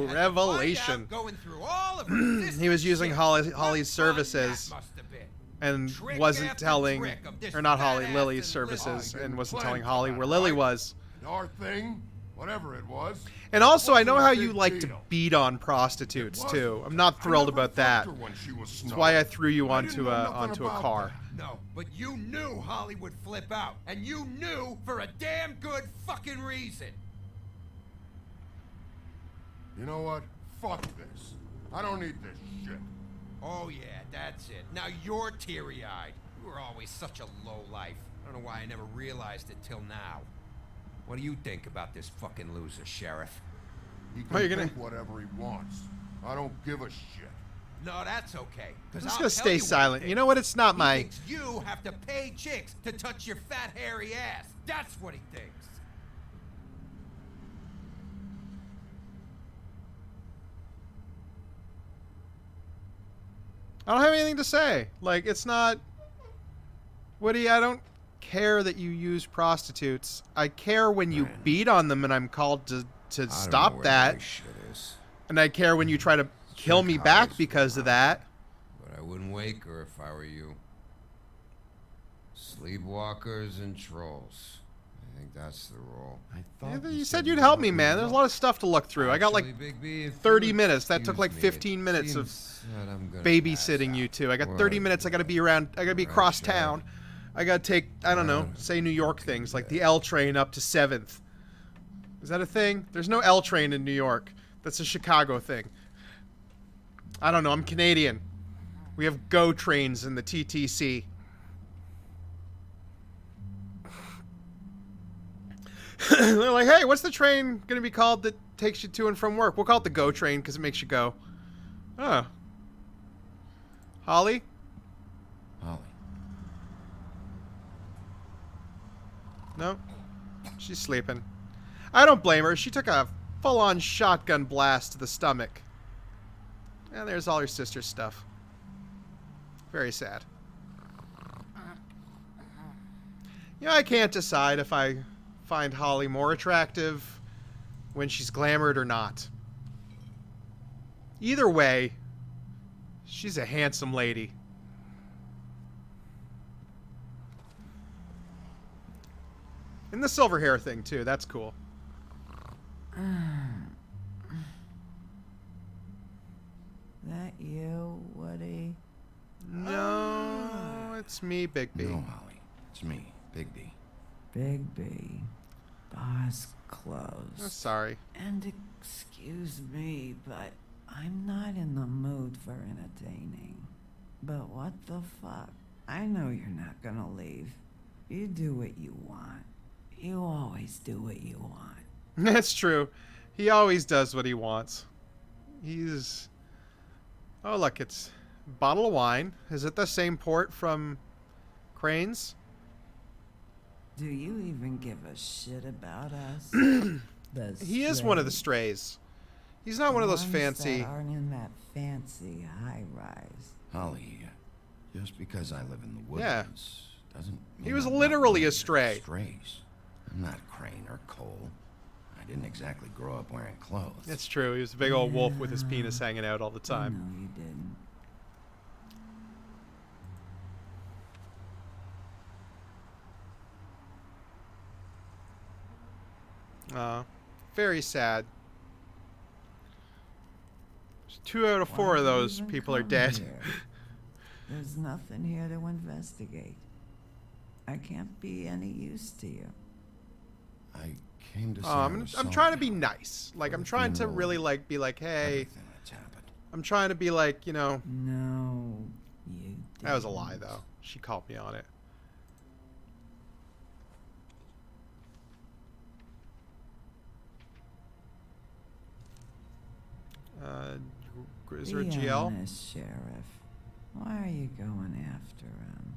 S8: find
S1: revelation.
S8: out, going through all of her sister's
S1: He was using
S8: shit.
S1: Holly's
S8: What fun that
S1: services
S8: must have been.
S1: and
S8: Trick
S1: wasn't
S8: after
S1: telling,
S8: trick of this
S1: or not Holly,
S8: fat-ass
S1: Lily's
S8: and
S1: services,
S13: Lily.
S1: and wasn't
S13: Plan
S1: telling
S13: for
S1: Holly
S13: that,
S1: where Lily
S13: right?
S1: was.
S13: And our thing, whatever it was.
S1: And also, I
S13: wasn't
S1: know
S13: a
S1: how
S13: big
S1: you like to
S13: deal.
S1: beat on prostitutes
S13: It
S1: too.
S13: wasn't.
S1: I'm not
S13: I
S1: thrilled
S13: never
S1: about that.
S13: fucked her when she was
S1: That's
S13: snowed.
S1: why I threw you
S13: I didn't
S1: onto
S13: know
S1: a
S13: nothing
S1: a
S13: about
S1: car.
S13: that.
S8: No, but you knew Holly would flip out, and you knew for a damn good fucking reason.
S13: You know what? Fuck this. I don't need this shit.
S8: Oh yeah, that's it. Now you're teary-eyed. You were always such a lowlife. I don't know why I never realized it till now. What do you think about this fucking loser, Sheriff?
S13: He
S1: Oh, you're
S13: can
S1: gonna-
S13: think whatever he wants. I don't give a shit.
S8: No, that's okay.
S1: I'm
S8: Cause
S1: just
S8: I'll
S1: gonna
S8: tell
S1: stay
S8: you what
S1: silent.
S8: he
S1: You know what? It's not
S8: He
S1: my.
S8: thinks you have to pay chicks to touch your fat hairy ass. That's what he thinks.
S1: I don't have anything to say. Like, it's not. Woody, I don't care that you use prostitutes. I care when you beat on them and I'm called to stop that. And I care when you try to kill me back because of that.
S8: But I wouldn't wake her if I were you. Sleepwalkers and trolls. I think that's the rule.
S10: I thought
S1: You said you'd help me, man. There's a lot of stuff to look through. I got like
S8: Actually, Bigby, if you
S1: 30 minutes. That took
S8: excuse
S1: like
S8: me,
S1: 15
S8: it
S1: minutes of
S8: seems that I'm gonna
S1: babysitting
S8: pass
S1: you
S8: out.
S1: two. I got
S8: What?
S1: 30 minutes. I got to be around. I got to be
S8: Right,
S1: across
S8: sure.
S1: town. I got to take, I don't know, say New York things like the L train up to 7th. Is that a thing? There's no L train in New York. That's a Chicago thing. I don't know. I'm Canadian. We have GO trains in the TTC. They're like, hey, what's the train going to be called that takes you to and from work? We'll call it the GO train because it makes you go. Oh. Holly?
S10: Holly.
S1: No. She's sleeping. I don't blame her. She took a full-on shotgun blast to the stomach. And there's all her sister's stuff. Very sad. You know, I can't decide if I find Holly more attractive when she's glamored or not. Either way, she's a handsome lady. And the silver hair thing, too. That's cool.
S6: That you, Woody?
S1: No, it's me, BIGBY.
S10: No, Holly. It's me, BIGBY.
S6: BIGBY. Bar's closed.
S1: Oh, sorry.
S6: And excuse me, but I'm not in the mood for entertaining. But what the fuck? I know you're not gonna leave. You do what you want. You always do what you want.
S1: That's true. He always does what he wants. He's... Oh, look, it's a bottle of wine. Is it the same port from Crane's?
S6: Do you even give a shit about us?
S1: He is one of the strays. He's not one of those
S6: ones
S1: fancy...
S6: that aren't in that fancy high-rise.
S10: Holly, just because I live in the
S1: Yeah.
S10: woodlands doesn't mean
S1: He was
S10: I'm not
S1: literally
S10: one
S1: a
S10: of
S1: stray.
S10: your strays. I'm not Crane or Cole. I didn't exactly grow up wearing clothes.
S1: It's true. He was a big old wolf with his penis hanging out all the time.
S6: No, you didn't.
S1: Very sad. 2 out of 4
S6: Why'd
S1: of
S6: you
S1: those
S6: even
S1: people are
S6: come
S1: dead.
S6: here? There's nothing here to investigate. I can't be any use to you.
S10: I came to say
S1: I'm trying to be nice. Like, I'm trying to really, like, be like, hey...
S10: everything that's happened.
S1: I'm trying to be like, you know...
S6: No, you
S1: That was a
S6: didn't.
S1: lie, though. She called me on it. Is there a
S6: Be
S1: GL?
S6: honest, Sheriff. Why are you going after him?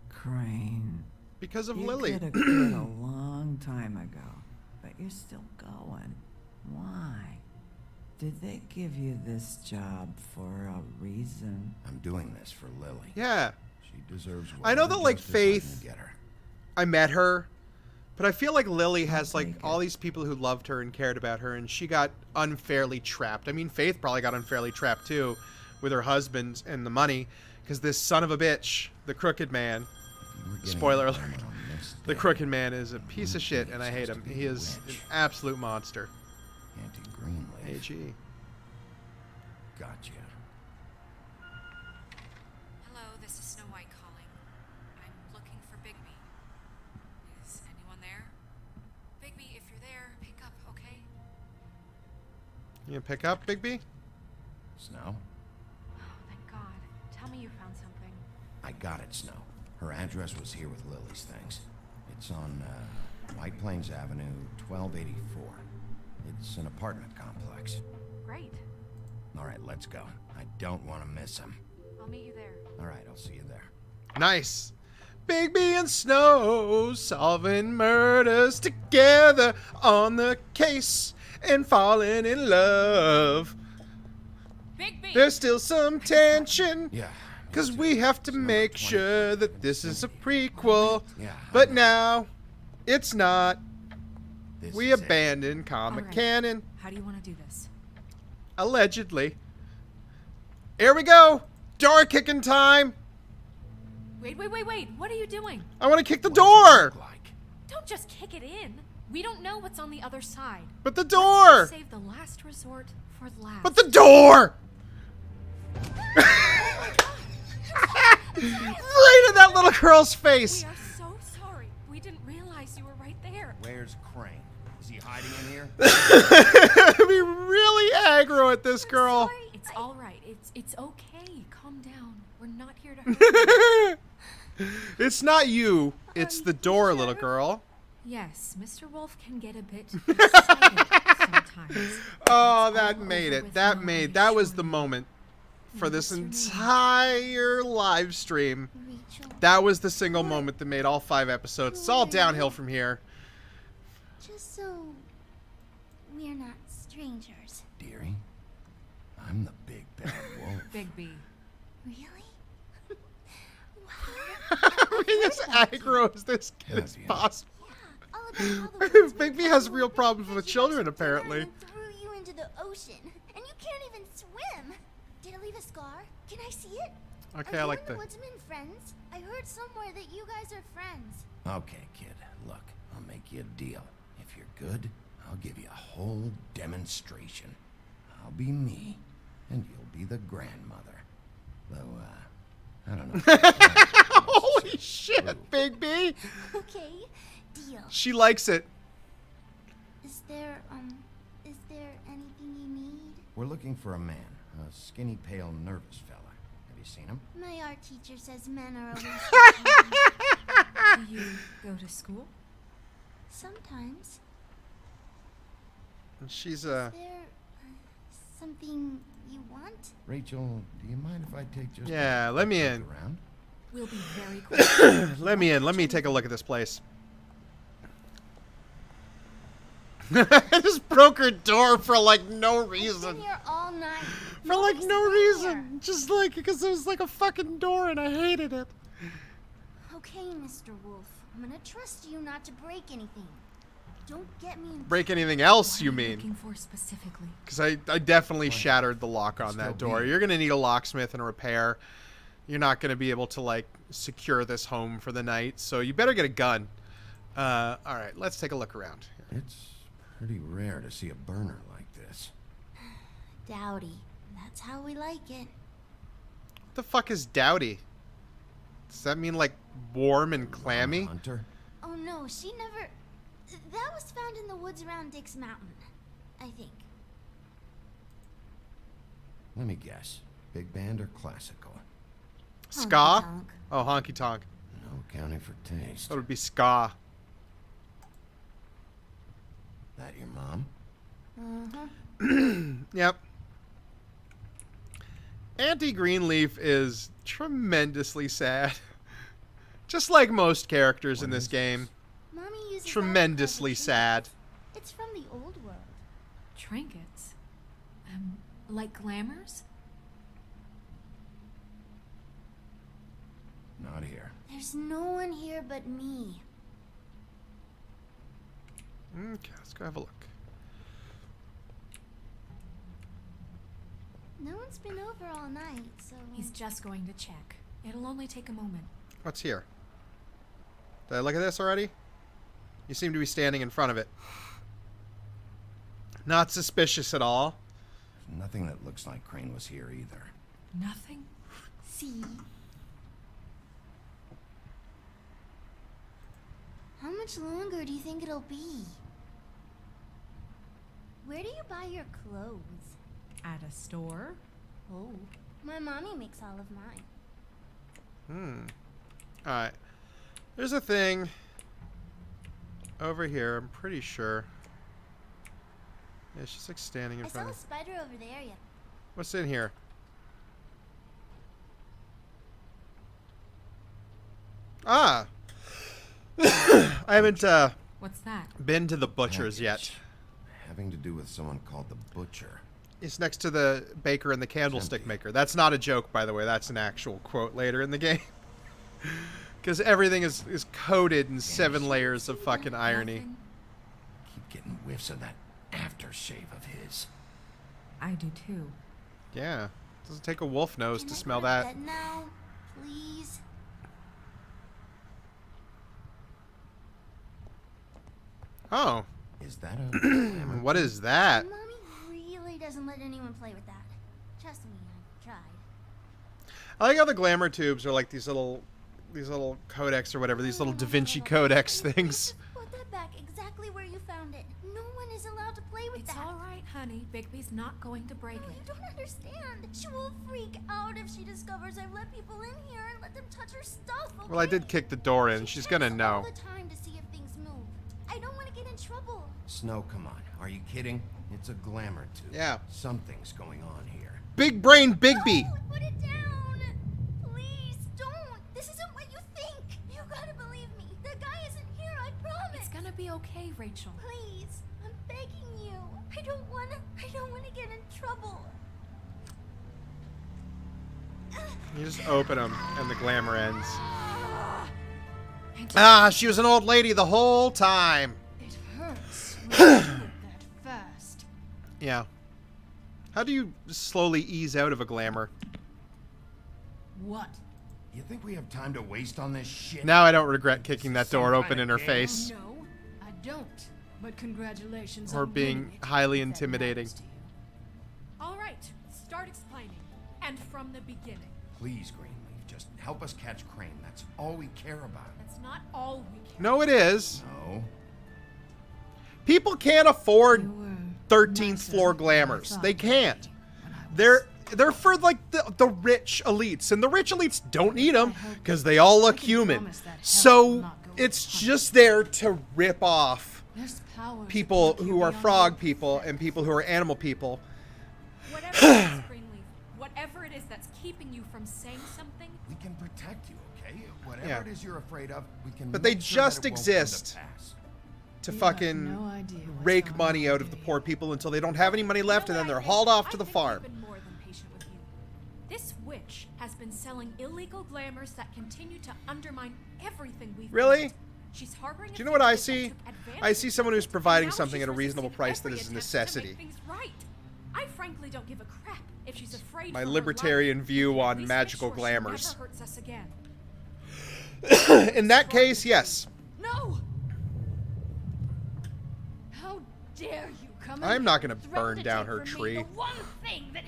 S6: Crane.
S1: Because of
S6: You
S1: Lily.
S6: could have quit a long time ago, but you're still going. Why? Did they give you this job for a reason?
S10: I'm doing this for Lily.
S1: Yeah.
S10: She deserves
S1: I know
S10: whatever
S1: that, like,
S10: justice I can
S1: Faith...
S10: get her.
S1: I met her, but I feel like Lily has, like,
S6: take
S1: all these people who loved her and cared about her, and she got unfairly trapped. I mean, Faith probably got unfairly trapped, too, with her husband and the money, because this son of a bitch, the Crooked Man,
S10: You were getting
S1: spoiler
S10: a
S1: alert,
S10: moment on this
S1: the
S10: day.
S1: Crooked Man is a piece of shit, and I hate him. He is an absolute monster.
S10: Auntie Greenleaf.
S1: AG.
S10: Gotcha.
S5: Hello, this is Snow White calling. I'm looking for Bigby. Is anyone there? Bigby, if you're there, pick up, okay?
S1: You gonna pick up, Bigby?
S10: Snow?
S5: Oh, thank God. Tell me you found something.
S10: I got it, Snow. Her address was here with Lily's things. It's on White Plains Avenue, 1284. It's an apartment complex.
S5: Great.
S10: All right, let's go. I don't want to miss him.
S5: I'll meet you there.
S10: All right, I'll see you there.
S1: Nice. Bigby and Snow solving murders together on the case and falling in love.
S5: Bigby!
S1: There's still some tension.
S10: Yeah.
S1: Because we have to make sure that this is a prequel.
S10: Yeah.
S1: But now, it's not.
S10: This
S1: We
S10: is it.
S1: abandon comic
S5: All right.
S1: canon.
S5: How do you want to do this?
S1: Allegedly. Here we go. Door kicking time.
S5: Wait. What are you doing?
S1: I want to kick the
S10: What does it
S1: door.
S10: look like?
S5: Don't just kick it in. We don't know what's on the other side.
S1: But the
S5: Let's
S1: door.
S5: just save the last resort for last.
S1: But the door. Right in that little girl's face.
S5: We are so sorry. We didn't realize you were right there.
S10: Where's Crane? Is he hiding in here?
S1: Be really aggro at this girl.
S5: Sorry. It's all right. It's okay. Calm down. We're not here to hurt you.
S1: It's not you. It's the door, little girl.
S5: Yes, Mr. Wolf can get a bit excited sometimes.
S1: Oh,
S5: It's
S1: that
S5: all
S1: made
S5: over
S1: it.
S5: with
S1: That
S5: now,
S1: made.
S5: I
S1: That was
S5: assure
S1: the
S5: you.
S1: moment for this
S5: What's your name?
S1: entire live stream.
S14: Rachel,
S1: That was the single moment that made all 5 episodes. It's all downhill from here.
S14: just so we're not strangers.
S10: Dearie, I'm the big bad wolf.
S5: Bigby.
S14: Really?
S1: Being as aggro as this kid is
S10: Yeah.
S1: possible.
S14: All about how the woods were
S1: Bigby has
S14: full
S1: real
S14: of
S1: problems with
S14: vegetables
S1: children,
S14: and
S1: apparently.
S14: threw you into the ocean, and you can't even swim. Did it leave a scar? Can I see it?
S1: Okay,
S14: Are
S1: I
S14: you
S1: like
S14: and the
S1: the.
S14: woodsman friends? I heard somewhere that you guys are friends.
S10: Okay, kid, look, I'll make you a deal. If you're good, I'll give you a whole demonstration. I'll be me, and you'll be the grandmother. Though, I don't know.
S1: Holy shit, Bigby!
S14: Okay, deal.
S1: She likes it.
S14: Is there anything you need?
S10: We're looking for a man, a skinny, pale, nervous fella. Have You seen him?
S14: My art teacher says men are always.
S5: Do you go to school?
S14: Sometimes.
S1: And she's
S14: Is there something you want?
S10: Rachel, do you mind if I take just
S1: Yeah, let me in.
S10: around?
S5: We'll be very quick.
S1: Let me in. Let me take a look at this place. I just broke her door for like no
S14: I've
S1: reason.
S14: been here all night.
S1: For like
S14: Nobody's
S1: no
S14: been
S1: reason.
S14: here.
S1: Just like because it was like a fucking door and I hated it.
S14: Okay, Mr. Wolf. I'm gonna trust you not to break anything. Don't get me in
S1: Break anything else,
S5: What are
S1: you
S5: you
S1: mean?
S5: looking for specifically?
S1: Because I definitely shattered the lock on that
S10: Still
S1: door.
S10: be.
S1: You're going to need a locksmith and a repair. You're not going to be able to, like, secure this home for the night. So you better get a gun. All right, let's take a look around.
S10: It's pretty rare to see a burner like this.
S14: Dowdy. That's how we like it.
S1: What the fuck is dowdy? Does that mean, like, warm and clammy?
S10: Hunter?
S14: Oh no, she never. That was found in the woods around Dick's Mountain, I think.
S10: Let me guess. Big band or classical?
S1: Ska?
S14: Honky-tonk.
S1: Oh, honky tonk.
S10: No accounting for taste.
S1: That would be ska.
S10: That your mom?
S14: Uh-huh.
S1: Yep. Auntie Greenleaf is tremendously sad. Just like most characters in this game.
S14: Mommy uses
S1: Tremendously
S14: all kinds of
S1: sad.
S14: trinkets. It's from the old world.
S5: Trinkets? Like glamours?
S10: Not here.
S14: There's no one here but me.
S1: Okay, let's go have a look.
S14: No one's been over all night, so.
S5: He's just going to check. It'll only take a moment.
S1: What's here? Did I look at this already? You seem to be standing in front of it. Not suspicious at all.
S10: There's nothing that looks like Crane was here either.
S5: Nothing?
S14: See? How much longer do you think it'll be? Where do you buy your clothes?
S5: At a store?
S14: Oh, my mommy makes all of mine.
S1: Alright. There's a thing over here, I'm pretty sure. Yeah, she's like standing in
S14: I saw
S1: front
S14: a
S1: of...
S14: spider over there. Yeah.
S1: What's in here? Ah! I haven't
S5: What's that?
S1: been to the butcher's yet.
S10: Package. Having to do with someone called the Butcher.
S1: It's next to the baker and the candlestick
S10: empty.
S1: maker. That's not a joke, by the way. That's an actual quote later in the game. Because everything is coated in 7 layers of fucking irony.
S5: Nothing?
S10: Keep getting whiffs of that aftershave of his.
S5: I do too.
S1: Yeah. Doesn't take a wolf nose
S14: Can
S1: to
S14: I
S1: smell
S14: go to
S1: that.
S14: bed now, please.
S1: Oh.
S10: Is that a glamour
S1: What is that?
S14: Mommy really doesn't let anyone play with that. Trust me, I've tried.
S1: I like how the glamour tubes are like these little codex or whatever, these little Da Vinci codex things.
S14: Put that back exactly where you found it. No one is allowed to play with
S5: It's
S14: that.
S5: all right, honey. Bigby's not going to break
S14: No, you
S5: it.
S14: don't understand. She will freak out if she discovers I've let people in here and let them touch her stuff. Okay?
S1: Well, I did kick the door in.
S14: She
S1: She's gonna
S14: checks
S1: know.
S14: all the time to see if things move. I don't want to get in trouble.
S10: Snow, come on. Are you kidding? It's a glamour tube.
S1: Yeah.
S10: Something's going on here.
S1: Big brain Bigby.
S14: No, put it down. Please don't. This isn't what you think. You gotta believe me. The guy isn't here. I promise.
S5: It's gonna be okay, Rachel.
S14: Please, I'm begging you. I don't wanna get in trouble.
S1: You just open them and the glamour ends. Ah, she was an old lady the whole time.
S14: It hurts when you do that first.
S1: Yeah. How do you slowly ease out of a glamour?
S14: What?
S10: You think we have time to waste on this shit?
S1: Now I don't regret kicking that door
S10: Some
S1: open in
S10: kinda
S1: her
S10: game?
S1: face.
S15: No, I don't. But congratulations
S1: Or
S15: on
S1: being
S15: winning it,
S1: highly
S15: if that
S1: intimidating.
S15: matters to you. All right, start explaining. And from the beginning.
S10: Please, Greenleaf, just help us catch Crane. That's all we care about.
S15: That's not all we care.
S1: No, it is.
S10: No.
S1: People can't afford
S6: You were
S1: 13th
S6: nicer
S1: floor
S6: than I
S1: glamours.
S6: thought
S1: They
S6: you'd be
S1: can't.
S6: when I was
S1: They're they're for like the rich elites, and the rich elites don't need them because they all look human. So it's just there to rip off people who are frog people and people who are animal people.
S15: Whatever it is, Greenleaf, whatever it is that's keeping you from saying something,
S10: We can protect you, okay? Whatever
S1: Yeah.
S10: it is you're afraid of, we can.
S1: But they
S10: make sure that
S1: just
S10: it won't come to
S1: exist
S10: pass.
S1: to
S6: You
S1: fucking
S6: have no idea what's
S1: rake
S6: going
S1: money
S6: on,
S1: out of the
S6: do
S1: poor
S6: you?
S1: people until they don't have any money left, and then they're
S15: I
S1: hauled
S15: think-
S1: off to the
S15: I think
S1: farm.
S15: I've been more than patient with you. This witch has been selling illegal glamours that continue to undermine everything we've
S1: Really?
S15: built. She's harboring
S1: Do you know what I
S15: a few
S1: see?
S15: that took advantage
S1: I see
S15: of
S1: someone
S15: you,
S1: who's
S15: and
S1: providing
S15: now
S1: something
S15: she's
S1: at a reasonable
S15: resisting
S1: price that
S15: every
S1: is a
S15: attempt to
S1: necessity.
S15: make things right. I frankly don't give a crap if she's afraid
S1: My
S15: for her
S1: libertarian
S15: life.
S1: view
S15: At
S1: on
S15: least
S1: magical
S15: make sure
S1: glamours.
S15: She never hurts us again.
S1: In that case, yes.
S14: No! How dare you come in
S1: I'm
S14: here
S1: not gonna
S14: and threaten
S1: burn
S14: to
S1: down
S14: take
S1: her
S14: from me
S1: tree.
S14: the one thing that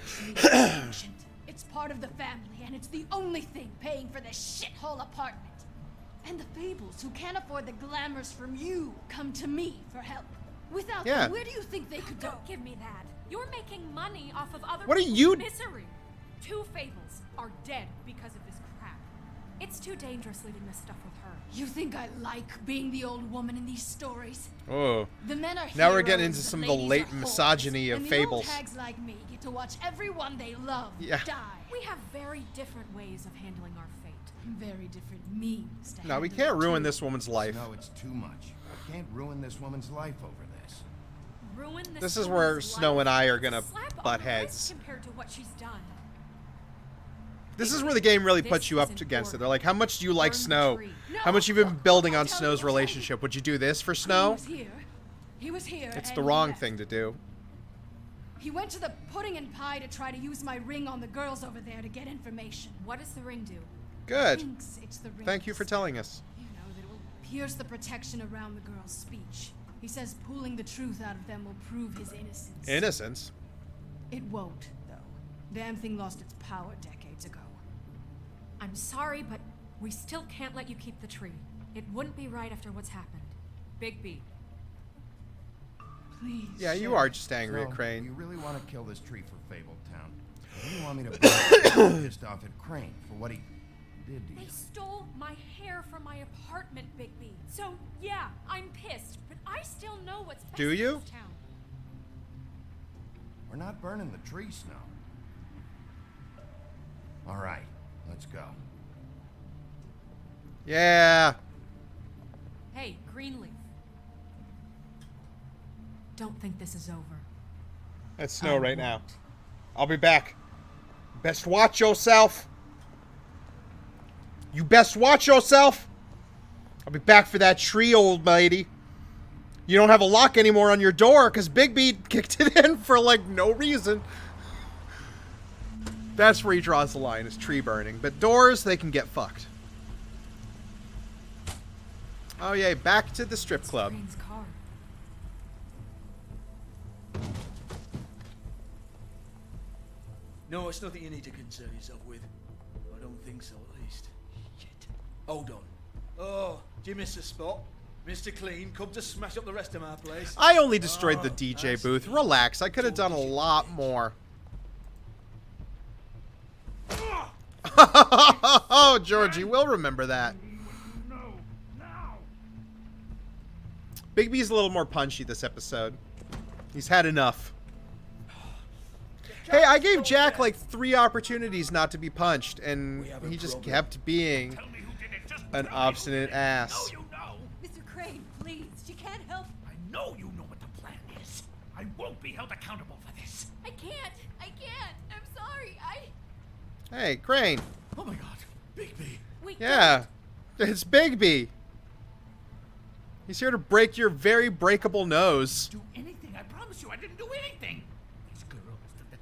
S14: tree is ancient. It's part of the family, and it's the only thing paying for this shithole apartment. And the Fables, who can't afford the glamours from you, come to me for help. Without
S1: Yeah.
S14: them, where do you think they could go?
S15: Don't give me that. You're making money off of other
S1: What are
S15: people's
S1: you-
S15: misery. 2 Fables are dead because of this crap. It's too dangerous leaving this stuff with her.
S14: You think I like being the old woman in these stories?
S1: Oh.
S14: The men are
S1: Now we're getting
S14: heroes,
S1: into
S14: the
S1: some of the
S14: ladies
S1: late
S14: are whores,
S1: misogyny of
S14: and the
S1: Fables.
S14: old hags like me get to watch everyone they love
S1: Yeah.
S14: die.
S15: We have very different ways of handling our fate.
S14: Very different means to
S1: No, we
S14: handle
S1: can't
S14: it,
S1: ruin
S14: too.
S1: this woman's life.
S10: No, it's too much. I can't ruin this woman's life over this.
S15: Ruin
S1: This is where
S15: woman's
S1: Snow
S15: life.
S1: and I are
S15: It's a
S1: gonna
S15: slap on
S1: butt
S15: the
S1: heads.
S15: wrist compared to what she's done.
S1: This is where the game really
S15: This
S1: puts you up
S15: isn't
S1: against it.
S15: order.
S1: They're like, how much do you like
S15: Burn the
S1: Snow?
S15: tree.
S1: How much you've been building on
S14: I'll tell you,
S1: Snow's
S14: I'll tell you.
S1: relationship? Would you do this for
S14: He
S1: Snow?
S14: was here. He was here.
S1: It's
S14: and
S1: the
S14: he
S1: wrong
S14: left.
S1: thing to do.
S14: He went to the pudding and pie to try to use my ring on the girls over there to get information.
S15: What does the ring do?
S1: Good.
S14: Thinks it's the ring.
S1: Thank you for telling us.
S14: You know, that it will pierce the protection around the girl's speech. He says pulling the truth out of them will prove his innocence.
S1: Innocence.
S14: It won't, though. Damn thing lost its power decades ago.
S15: I'm sorry, but we still can't let you keep the tree. It wouldn't be right after what's happened. BIGBY.
S14: Please.
S1: Yeah, you
S14: Sheriff.
S1: are just angry at
S10: So,
S1: Crane.
S10: You really want to kill this tree for Fabletown? Or do you want me to be pissed off at Crane for what he did to you?
S15: They stole my hair from my apartment, BIGBY. So, yeah, I'm pissed, but I still know what's best
S1: Do you?
S15: in this town.
S10: We're not burning the tree, Snow. All right, let's go.
S1: Yeah.
S15: Hey, Greenleaf. Don't think this is over.
S1: That's Snow right now. I'll be back. Best watch yourself. You best watch yourself. I'll be back for that tree, old lady. You don't have a lock anymore on your door because BIGBY kicked it in for like no reason. That's where he draws the line, is tree burning. But doors, they can get fucked. Oh yay, back to the strip club.
S15: Crane's car.
S16: No, it's nothing you need to concern yourself with. I don't think so, at least. Shit. Hold on. Oh, do you miss a spot? Mr. Clean, come to smash up the rest of my place.
S1: I only destroyed the
S16: Oh,
S1: DJ
S16: that's
S1: booth. Relax, I could have done a lot more. Oh, Georgie, we'll remember that. BIGBY's a little more punchy this episode. He's had enough. Hey, I gave Jack like 3 opportunities not to be punched, and he just kept being an obstinate ass.
S15: Mr. Crane, please. She can't help.
S3: I know you know what the plan is. I won't be held accountable for this.
S15: I can't. I can't. I'm sorry.
S1: Hey, Crane.
S16: Oh my god, BIGBY.
S15: We
S1: Yeah, it's BIGBY. He's here to break your very breakable nose.
S3: Do anything. I promise you, I didn't do anything. These girls,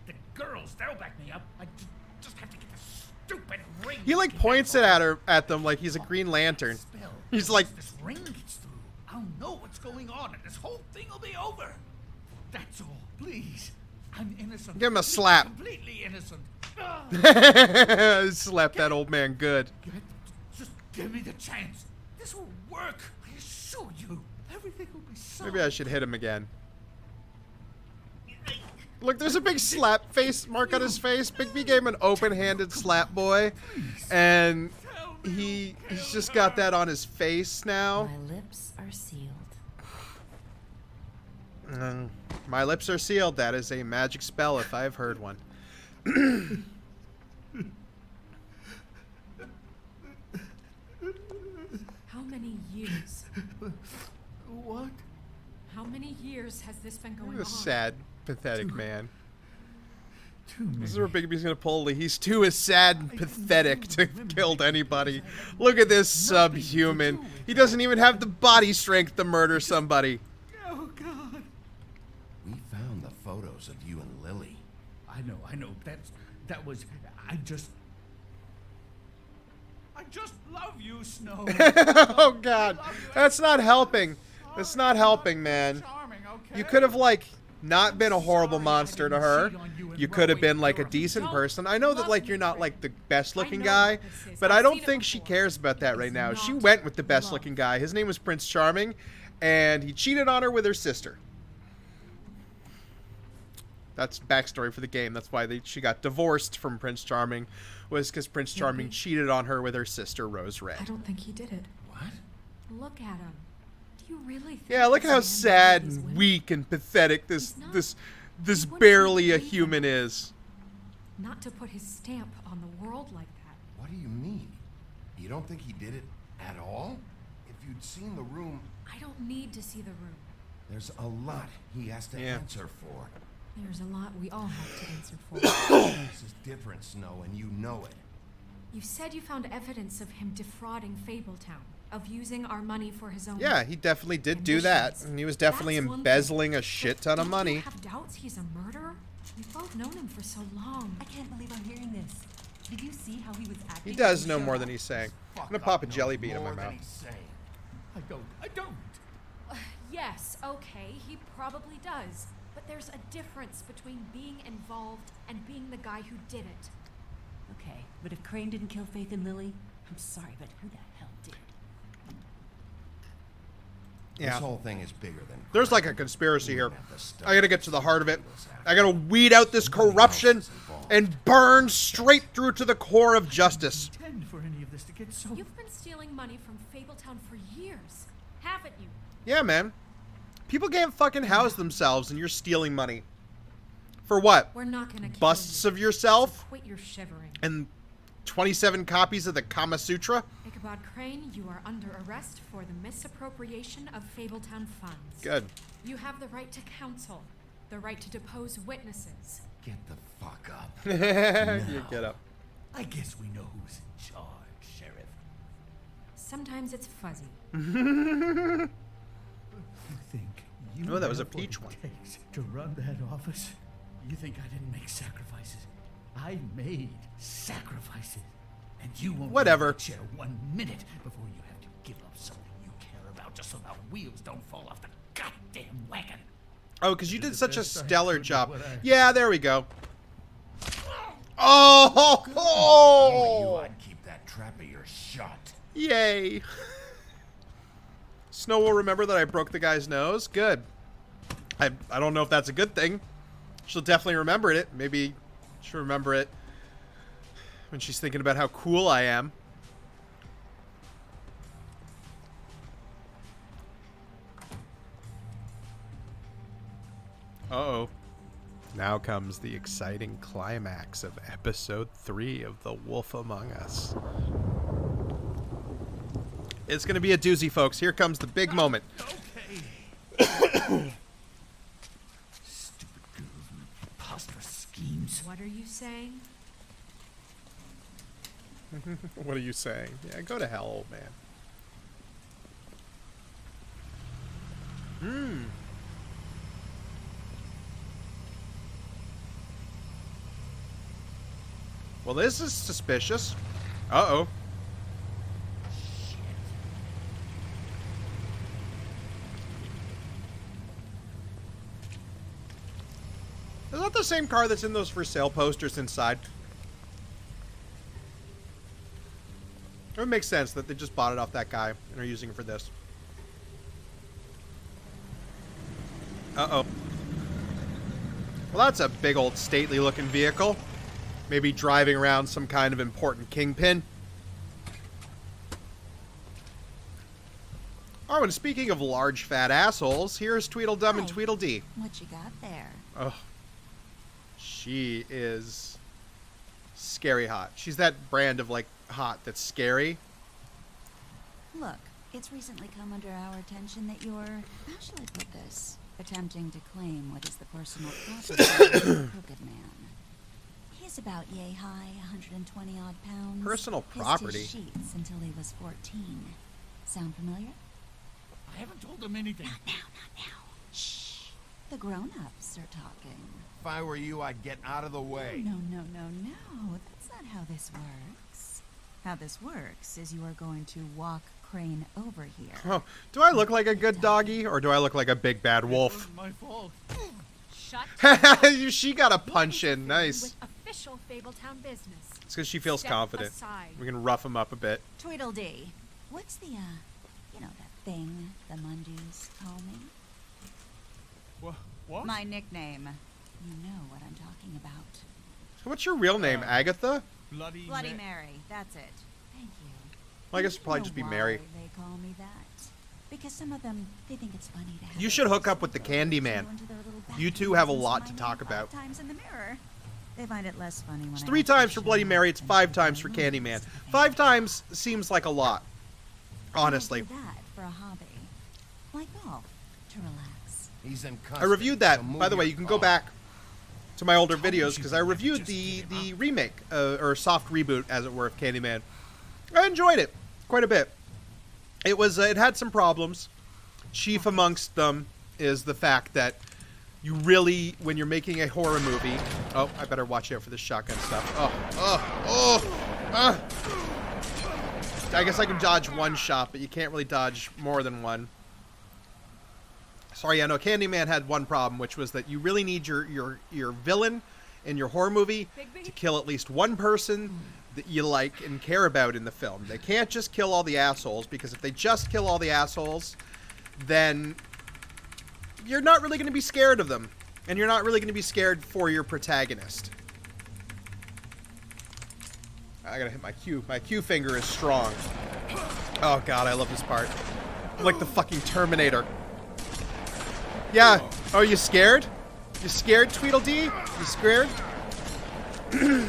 S3: the girls, they'll back me up. I just have to get this stupid ring.
S1: He like points it at them like he's a Green Lantern. He's like,
S3: This ring gets through. I'll know what's going on, and this whole thing will be over. That's all. Please. I'm innocent.
S1: Give him a slap.
S3: Completely innocent.
S1: slap that old man good.
S3: Just give me the chance. This will work. I assure you. Everything will be solved.
S1: Maybe I should hit him again. Look, there's a big slap face mark on his face. Bigby gave him an open-handed slap boy, and he's just got that on his face now.
S9: My lips are sealed.
S1: My lips are sealed. That is a magic spell if I've heard one.
S5: How many years?
S7: What?
S5: How many years has this been going
S1: A
S5: on?
S1: sad, pathetic man.
S7: Too
S1: This is where Bigby's gonna pull. He's too sad and pathetic to have killed anybody. Look at this subhuman. He doesn't even have the body strength to murder somebody.
S7: Oh, God.
S10: We found the photos of you and Lily.
S11: I know. That was. I just love you, Snow.
S1: Oh God, that's not helping. That's not helping, man. You could have like not been a horrible monster to her. You could have been like a decent person. I know that like you're not like the best looking guy, but I don't think she cares about that right now. She went with the best looking guy. His name was Prince Charming, and he cheated on her with her sister. That's backstory for the game. That's why she got divorced from Prince Charming, was because Prince Charming cheated on her with her sister Rose Red.
S5: I don't think he did it.
S10: What?
S5: Look at him. Do you really think
S1: Yeah, look
S5: this
S1: how
S5: man
S1: sad
S5: these
S1: and
S5: women?
S1: weak and pathetic this
S5: wouldn't
S1: barely a
S5: believe
S1: human
S5: him.
S1: is.
S5: Not to put his stamp on the world like that.
S10: What do you mean? You don't think he did it at all? If you'd seen the room,
S5: I don't need to see the room.
S10: there's a lot he has to answer for.
S5: There's a lot we all have to answer for.
S10: This is different, Snow, and you know it.
S5: You said you found evidence of him defrauding Fabletown, of using our money for his own.
S1: Yeah, he definitely did do that, and he was definitely
S5: That's one
S1: embezzling
S5: thing.
S1: a shit
S5: But
S1: ton of
S5: don't
S1: money.
S5: You have doubts he's a murderer? We've both known him for so long.
S17: I can't believe I'm hearing this. Did you see how he was acting?
S1: He does
S17: when
S1: know
S17: showed
S1: more
S17: up?
S1: than he's saying. I'm gonna pop a jelly bean in my mouth.
S7: I don't.
S5: Yes, okay, he probably does. But there's a difference between being involved and being the guy who did it.
S17: Okay, but if Crane didn't kill Faith and Lily, I'm sorry, but who the hell did?
S1: Yeah.
S10: This whole thing is bigger than.
S1: There's like a conspiracy here. I gotta get to the heart of it. I gotta weed out this corruption and burn straight through to the core of justice.
S11: Intend for any of this to get so.
S5: You've been stealing money from Fabletown for years, haven't you?
S1: Yeah, man. People can't fucking house themselves, and you're stealing money. For what?
S5: We're not gonna kill
S1: Busts
S5: you,
S1: of yourself?
S5: so quit your shivering.
S1: And 27 copies of the Kama Sutra?
S5: Ichabod Crane, you are under arrest for the misappropriation of Fabletown funds.
S1: Good.
S5: You have the right to counsel, the right to depose witnesses.
S10: Get the fuck up.
S1: You get up.
S11: I guess we know who's in charge, Sheriff.
S5: Sometimes it's fuzzy.
S11: You think you
S1: Oh, that was a
S11: have what
S1: peach
S11: it
S1: one.
S11: takes to run that office? You think I didn't make sacrifices? I made sacrifices, and you won't
S1: Whatever.
S11: be in the chair 1 minute before you have to give up something you care about just so the wheels don't fall off the goddamn wagon.
S1: Oh, because you did such a
S11: best I
S1: stellar
S11: could with
S1: job.
S11: what I-
S1: Yeah, there we go. Oh!
S10: You, I'd keep that trap of yours shut.
S1: Yay. Snow will remember that I broke the guy's nose. Good. I don't know if that's a good thing. She'll definitely remember it. Maybe she'll remember it when she's thinking about how cool I am. Uh-oh. Now comes the exciting climax of episode 3 of The Wolf Among Us. It's going to be a doozy, folks. Here comes the big moment.
S11: Stupid girls and preposterous schemes.
S5: What are you saying?
S1: What are you saying? Yeah, go to hell, old man. Well, this is suspicious. Uh-oh. Is that the same car that's in those for sale posters inside? It would make sense that they just bought it off that guy and are using it for this. Uh-oh. Well, that's a big old stately looking vehicle. Maybe driving around some kind of important kingpin. Oh, and speaking of large fat assholes, here's Tweedledum and Tweedledee.
S17: What you got there?
S1: Oh. She is scary hot. She's that brand of, like, hot that's scary.
S17: Look, it's recently come under our attention that you're, how shall I put this, attempting to claim what is the personal property of a crooked man. He's about yay high, 120 odd pounds.
S1: Personal
S17: Kissed
S1: property?
S17: his sheets until he was 14. Sound familiar?
S11: I haven't told him anything.
S17: Not now. Shh. The grown-ups are talking.
S8: If I were you, I'd get out of the way.
S17: No. That's not how this works. How this works is you are going to walk Crane over here.
S1: Oh, do I look like a good doggy, or do I look like a big bad wolf?
S11: My fault.
S15: Shut
S1: She got a punch in. Nice.
S15: with official Fabletown business.
S1: It's because she feels
S15: Step
S1: confident.
S15: aside.
S1: We can rough him up a bit.
S17: Tweedledee, what's the, you know, that thing the Mundies call me?
S11: What?
S17: My nickname. You know what I'm talking about.
S1: What's your real name, Agatha?
S11: Bloody
S17: Mary, that's it. Thank you.
S1: Well, I guess
S17: Do
S1: it'd probably
S17: you
S1: just be
S17: know
S1: Mary.
S17: why they call me that? Because some of them, they think it's funny to have
S1: You should hook up with the Candyman. You two have a lot to talk about.
S17: 5 times in the mirror. They find it less funny when
S1: It's
S17: I
S1: 3
S17: have to
S1: times for
S17: show
S1: Bloody
S17: up
S1: Mary, it's
S17: and
S1: 5 times
S17: play
S1: for
S17: movies
S1: Candyman.
S17: with
S1: 5 times seems like a lot,
S17: I
S1: honestly.
S17: do that for a hobby. Like golf, to relax.
S8: He's in
S1: I reviewed that.
S8: so move
S1: By the way,
S8: your
S1: you can go
S8: car.
S1: back to my older videos because I reviewed the remake, or soft reboot, as it were, of Candyman. I enjoyed it quite a bit. It was it had some problems. Chief amongst them is the fact that you really, when you're making a horror movie... Oh, I better watch out for this shotgun stuff. I guess I can dodge one shot, but you can't really dodge more than one. Sorry, yeah, no, Candyman had one problem, which was that you really need your villain in your horror movie to kill at least one person that you like and care about in the film. They can't just kill all the assholes, because if they just kill all the assholes, then you're not really going to be scared of them. And you're not really going to be scared for your protagonist. I gotta hit my Q. My Q finger is strong. Oh god, I love this part. I'm like the fucking Terminator. Yeah. Oh, you scared? You scared, Tweedledee? You scared? You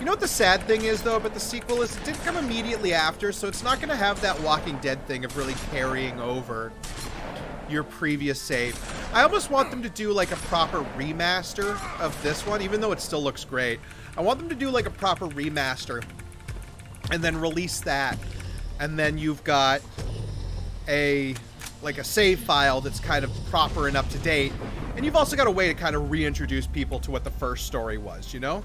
S1: know what the sad thing is, though, about the sequel is it did come immediately after, so it's not going to have that Walking Dead thing of really carrying over your previous save. I almost want them to do, like, a proper remaster of this one, even though it still looks great. I want them to do, like, a proper remaster and then release that. And then you've got a save file that's kind of proper and up to date. And you've also got a way to kind of reintroduce people to what the first story was, you know?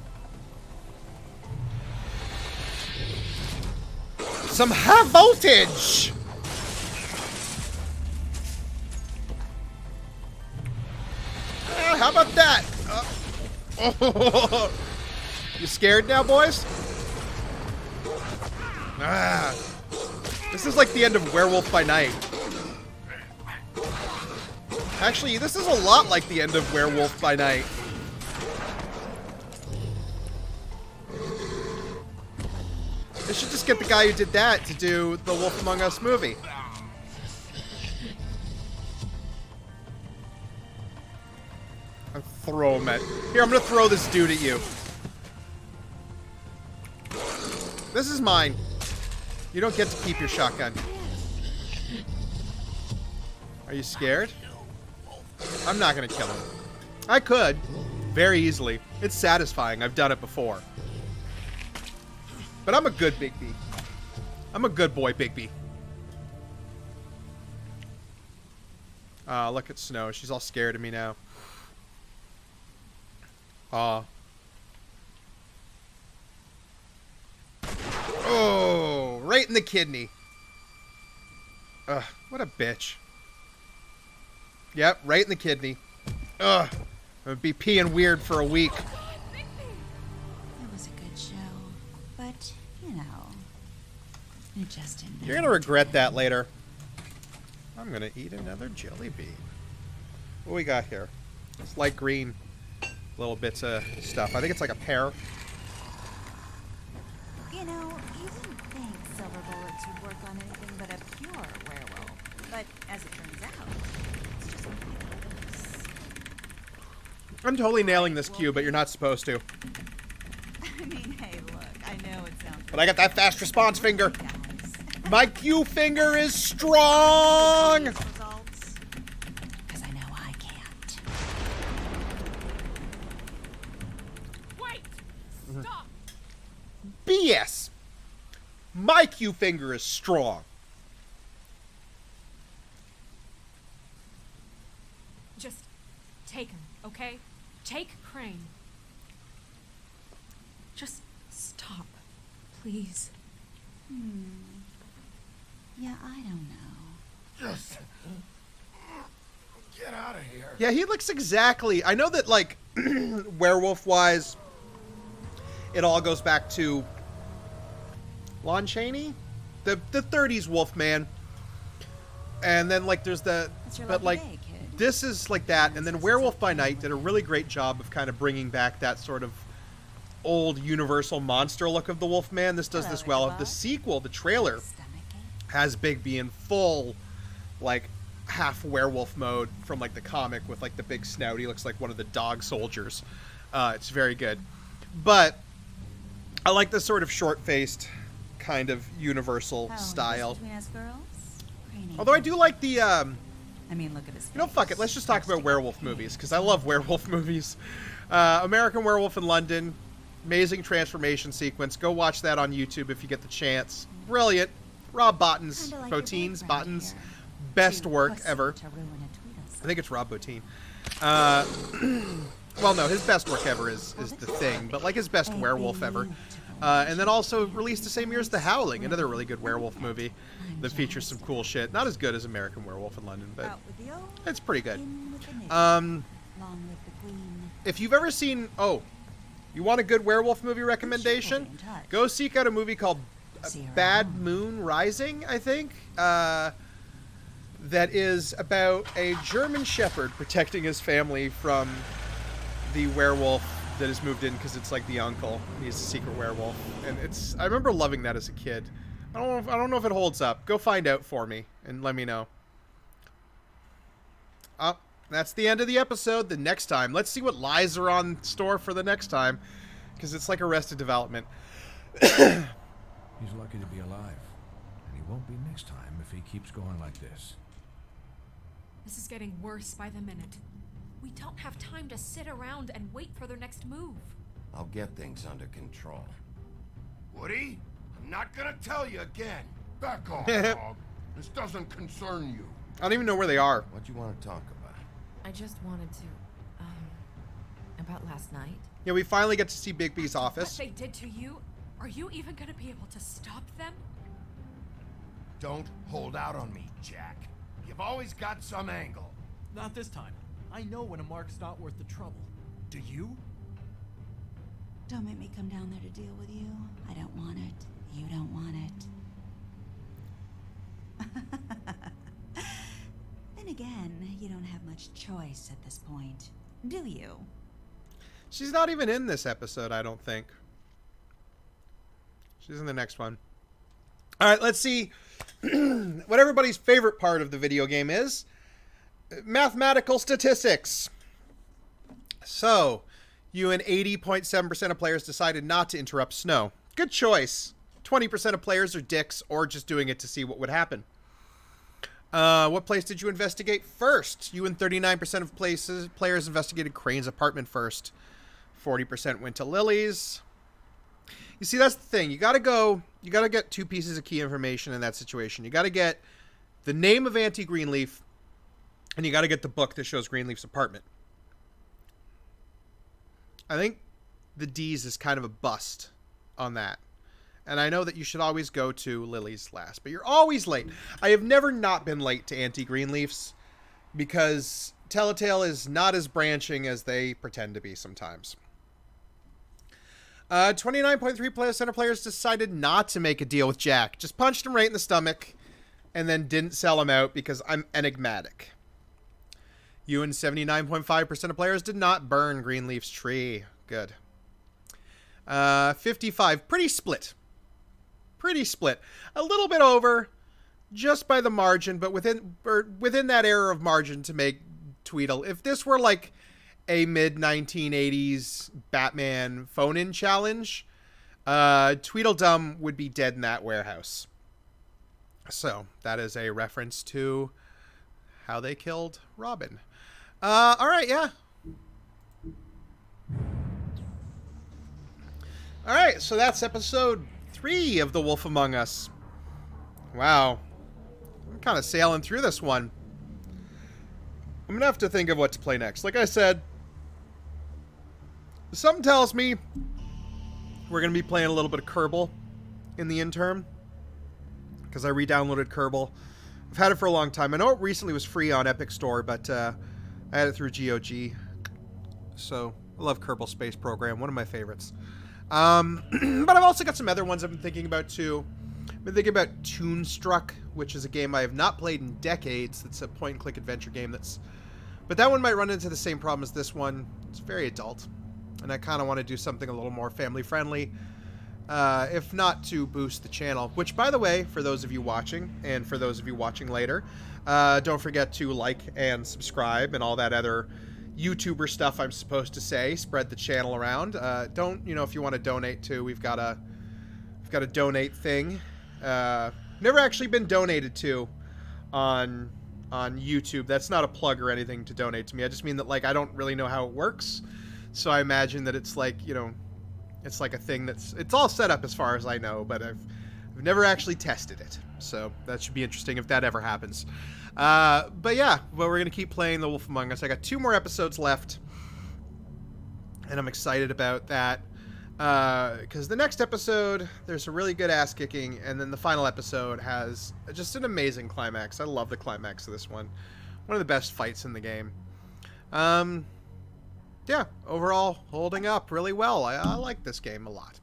S1: Some high voltage! How about that? Oh. You scared now, boys? This is like the end of Werewolf by Night. Actually, this is a lot like the end of Werewolf by Night. They should just get the guy who did that to do the Wolf Among Us movie. I'll throw him at... Here, I'm gonna throw this dude at you. This is mine. You don't get to keep your shotgun. Are you scared? I'm not gonna kill him. I could. Very easily. It's satisfying. I've done it before. But I'm a good BIGBY. I'm a good boy, BIGBY. Look at Snow. She's all scared of me now. Oh, right in the kidney. Ugh, what a bitch. Yep, right in the kidney. Ugh, I'm gonna be peeing weird for a week.
S17: It was a good show, but, you know, it just didn't.
S1: You're gonna regret that later. I'm gonna eat another jelly bean. What we got here? It's light green. Little bits of stuff. I think it's like a pear.
S17: You know, you wouldn't think silver bullets would work on anything but a pure werewolf. But as it turns out, it's just worse.
S1: I'm totally nailing this cue, but you're not supposed to.
S17: I mean, hey, look, I know it sounds...
S1: But I got that fast response finger. My cue finger is strong!
S17: Because I know I can't.
S15: Wait! Stop!
S1: BS! My cue finger is strong.
S15: Just take him, okay? Take Crane. Just stop, please.
S17: Yeah, I don't know.
S13: Just get out of here.
S1: Yeah, he looks exactly... I know that, like, werewolf-wise, it all goes back to Lon Chaney? The 30s Wolfman. And then, like, there's the... But, like, this is like that. And then Werewolf by Night did a really great job of kind of bringing back that sort of old Universal monster look of the Wolfman. This does this well. The sequel, the trailer, has Bigby in full, like, half werewolf mode from, like, the comic with, like, the big snout. He looks like one of the dog soldiers. It's very good. But I like the sort of short-faced kind of Universal style. Although I do like the...
S17: I mean, look at his face.
S1: You know, fuck it. Let's just talk about werewolf movies, because I love werewolf movies. American Werewolf in London. Amazing transformation sequence. Go watch that on YouTube if you get the chance. Brilliant. Rob Bottin's, Bottin's best work ever. I think it's Rob Bottin. Well, no, his best work ever is The Thing, but like his best werewolf ever. And then also released the same year as The Howling, another really good werewolf movie that features some cool shit. Not as good as American Werewolf in London, but it's pretty good. If you've ever seen... Oh, you want a good werewolf movie recommendation? Go seek out a movie called Bad Moon Rising, I think. That is about a German shepherd protecting his family from the werewolf that has moved in because it's like the uncle. He's a secret werewolf, and it's... I remember loving that as a kid. I don't know if it holds up. Go find out for me and let me know. That's the end of the episode. The next time, let's see what lies are on store for the next time, because it's like Arrested Development.
S2: He's lucky to be alive, and he won't be next time if he keeps going like this.
S15: This is getting worse by the minute. We don't have time to sit around and wait for their next move.
S10: I'll get things under control. Woody, I'm not gonna tell you again.
S13: Back off, dog. This doesn't concern you.
S1: I don't even know where they are.
S10: What do you want to talk about?
S9: I just wanted to, about last night.
S1: Yeah, we finally get to see Bigby's office.
S15: What they did to you, are you even gonna be able to stop them?
S10: Don't hold out on me, Jack. You've always got some angle.
S7: Not this time. I know when a mark's not worth the trouble. Do you?
S17: Don't make me come down there to deal with you. I don't want it. You don't want it. Then again, you don't have much choice at this point, do you?
S1: She's not even in this episode, I don't think. She's in the next one. All right, let's see what everybody's favorite part of the video game is. Mathematical statistics. So, you and 80.7% of players decided not to interrupt snow. Good choice. 20% of players are dicks or just doing it to see what would happen. What place did you investigate first? You and 39% of players investigated Crane's apartment first. 40% went to Lily's. You see, that's the thing. You gotta get two pieces of key information in that situation. You gotta get the name of Auntie Greenleaf, and you gotta get the book that shows Greenleaf's apartment. I think the D's is kind of a bust on that. And I know that you should always go to Lily's last, but you're always late. I have never not been late to Auntie Greenleaf's because Telltale is not as branching as they pretend to be sometimes. 29.3% of players decided not to make a deal with Jack. Just punched him right in the stomach and then didn't sell him out because I'm enigmatic. You and 79.5% of players did not burn Greenleaf's tree. Good. 55. Pretty split. Pretty split. A little bit over, just by the margin, but within that error of margin to make Tweedle. If this were like a mid-1980s Batman phone-in challenge, Tweedledum would be dead in that warehouse. So, that is a reference to how they killed Robin. Alright, yeah. Alright, so that's episode 3 of The Wolf Among Us. Wow. I'm kind of sailing through this one. I'm gonna have to think of what to play next. Like I said, something tells me we're gonna be playing a little bit of Kerbal in the interim, because I re-downloaded Kerbal. I've had it for a long time. I know it recently was free on Epic Store, but I had it through GOG. So, I love Kerbal Space Program, one of my favorites. But I've also got some other ones I've been thinking about too. I've been thinking about Toonstruck, which is a game I have not played in decades. It's a point-and-click adventure game but that one might run into the same problem as this one. It's very adult, and I kind of want to do something a little more family-friendly, if not to boost the channel. Which, by the way, for those of you watching, and for those of you watching later, don't forget to like and subscribe and all that other YouTuber stuff I'm supposed to say. Spread the channel around. If you want to donate too, we've got a donate thing. Never actually been donated to on YouTube. That's not a plug or anything to donate to me. I just mean that, like, I don't really know how it works. So I imagine that it's like, it's like a thing it's all set up as far as I know, but I've never actually tested it. So that should be interesting if that ever happens. But yeah, we're going to keep playing The Wolf Among Us. I got 2 more episodes left, and I'm excited about that. Because the next episode, there's a really good ass kicking, and then the final episode has just an amazing climax. I love the climax of this one. One of the best fights in the game. Yeah, overall, holding up really well. I like this game a lot.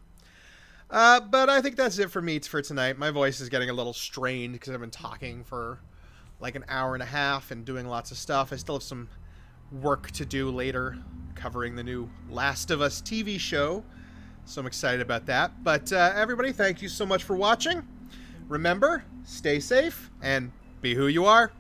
S1: But I think that's it for me for tonight. My voice is getting a little strained because I've been talking for like an hour and a half and doing lots of stuff. I still have some work to do later, covering the new Last of Us TV show. So I'm excited about that. But everybody, thank you so much for watching. Remember, stay safe and be who you are.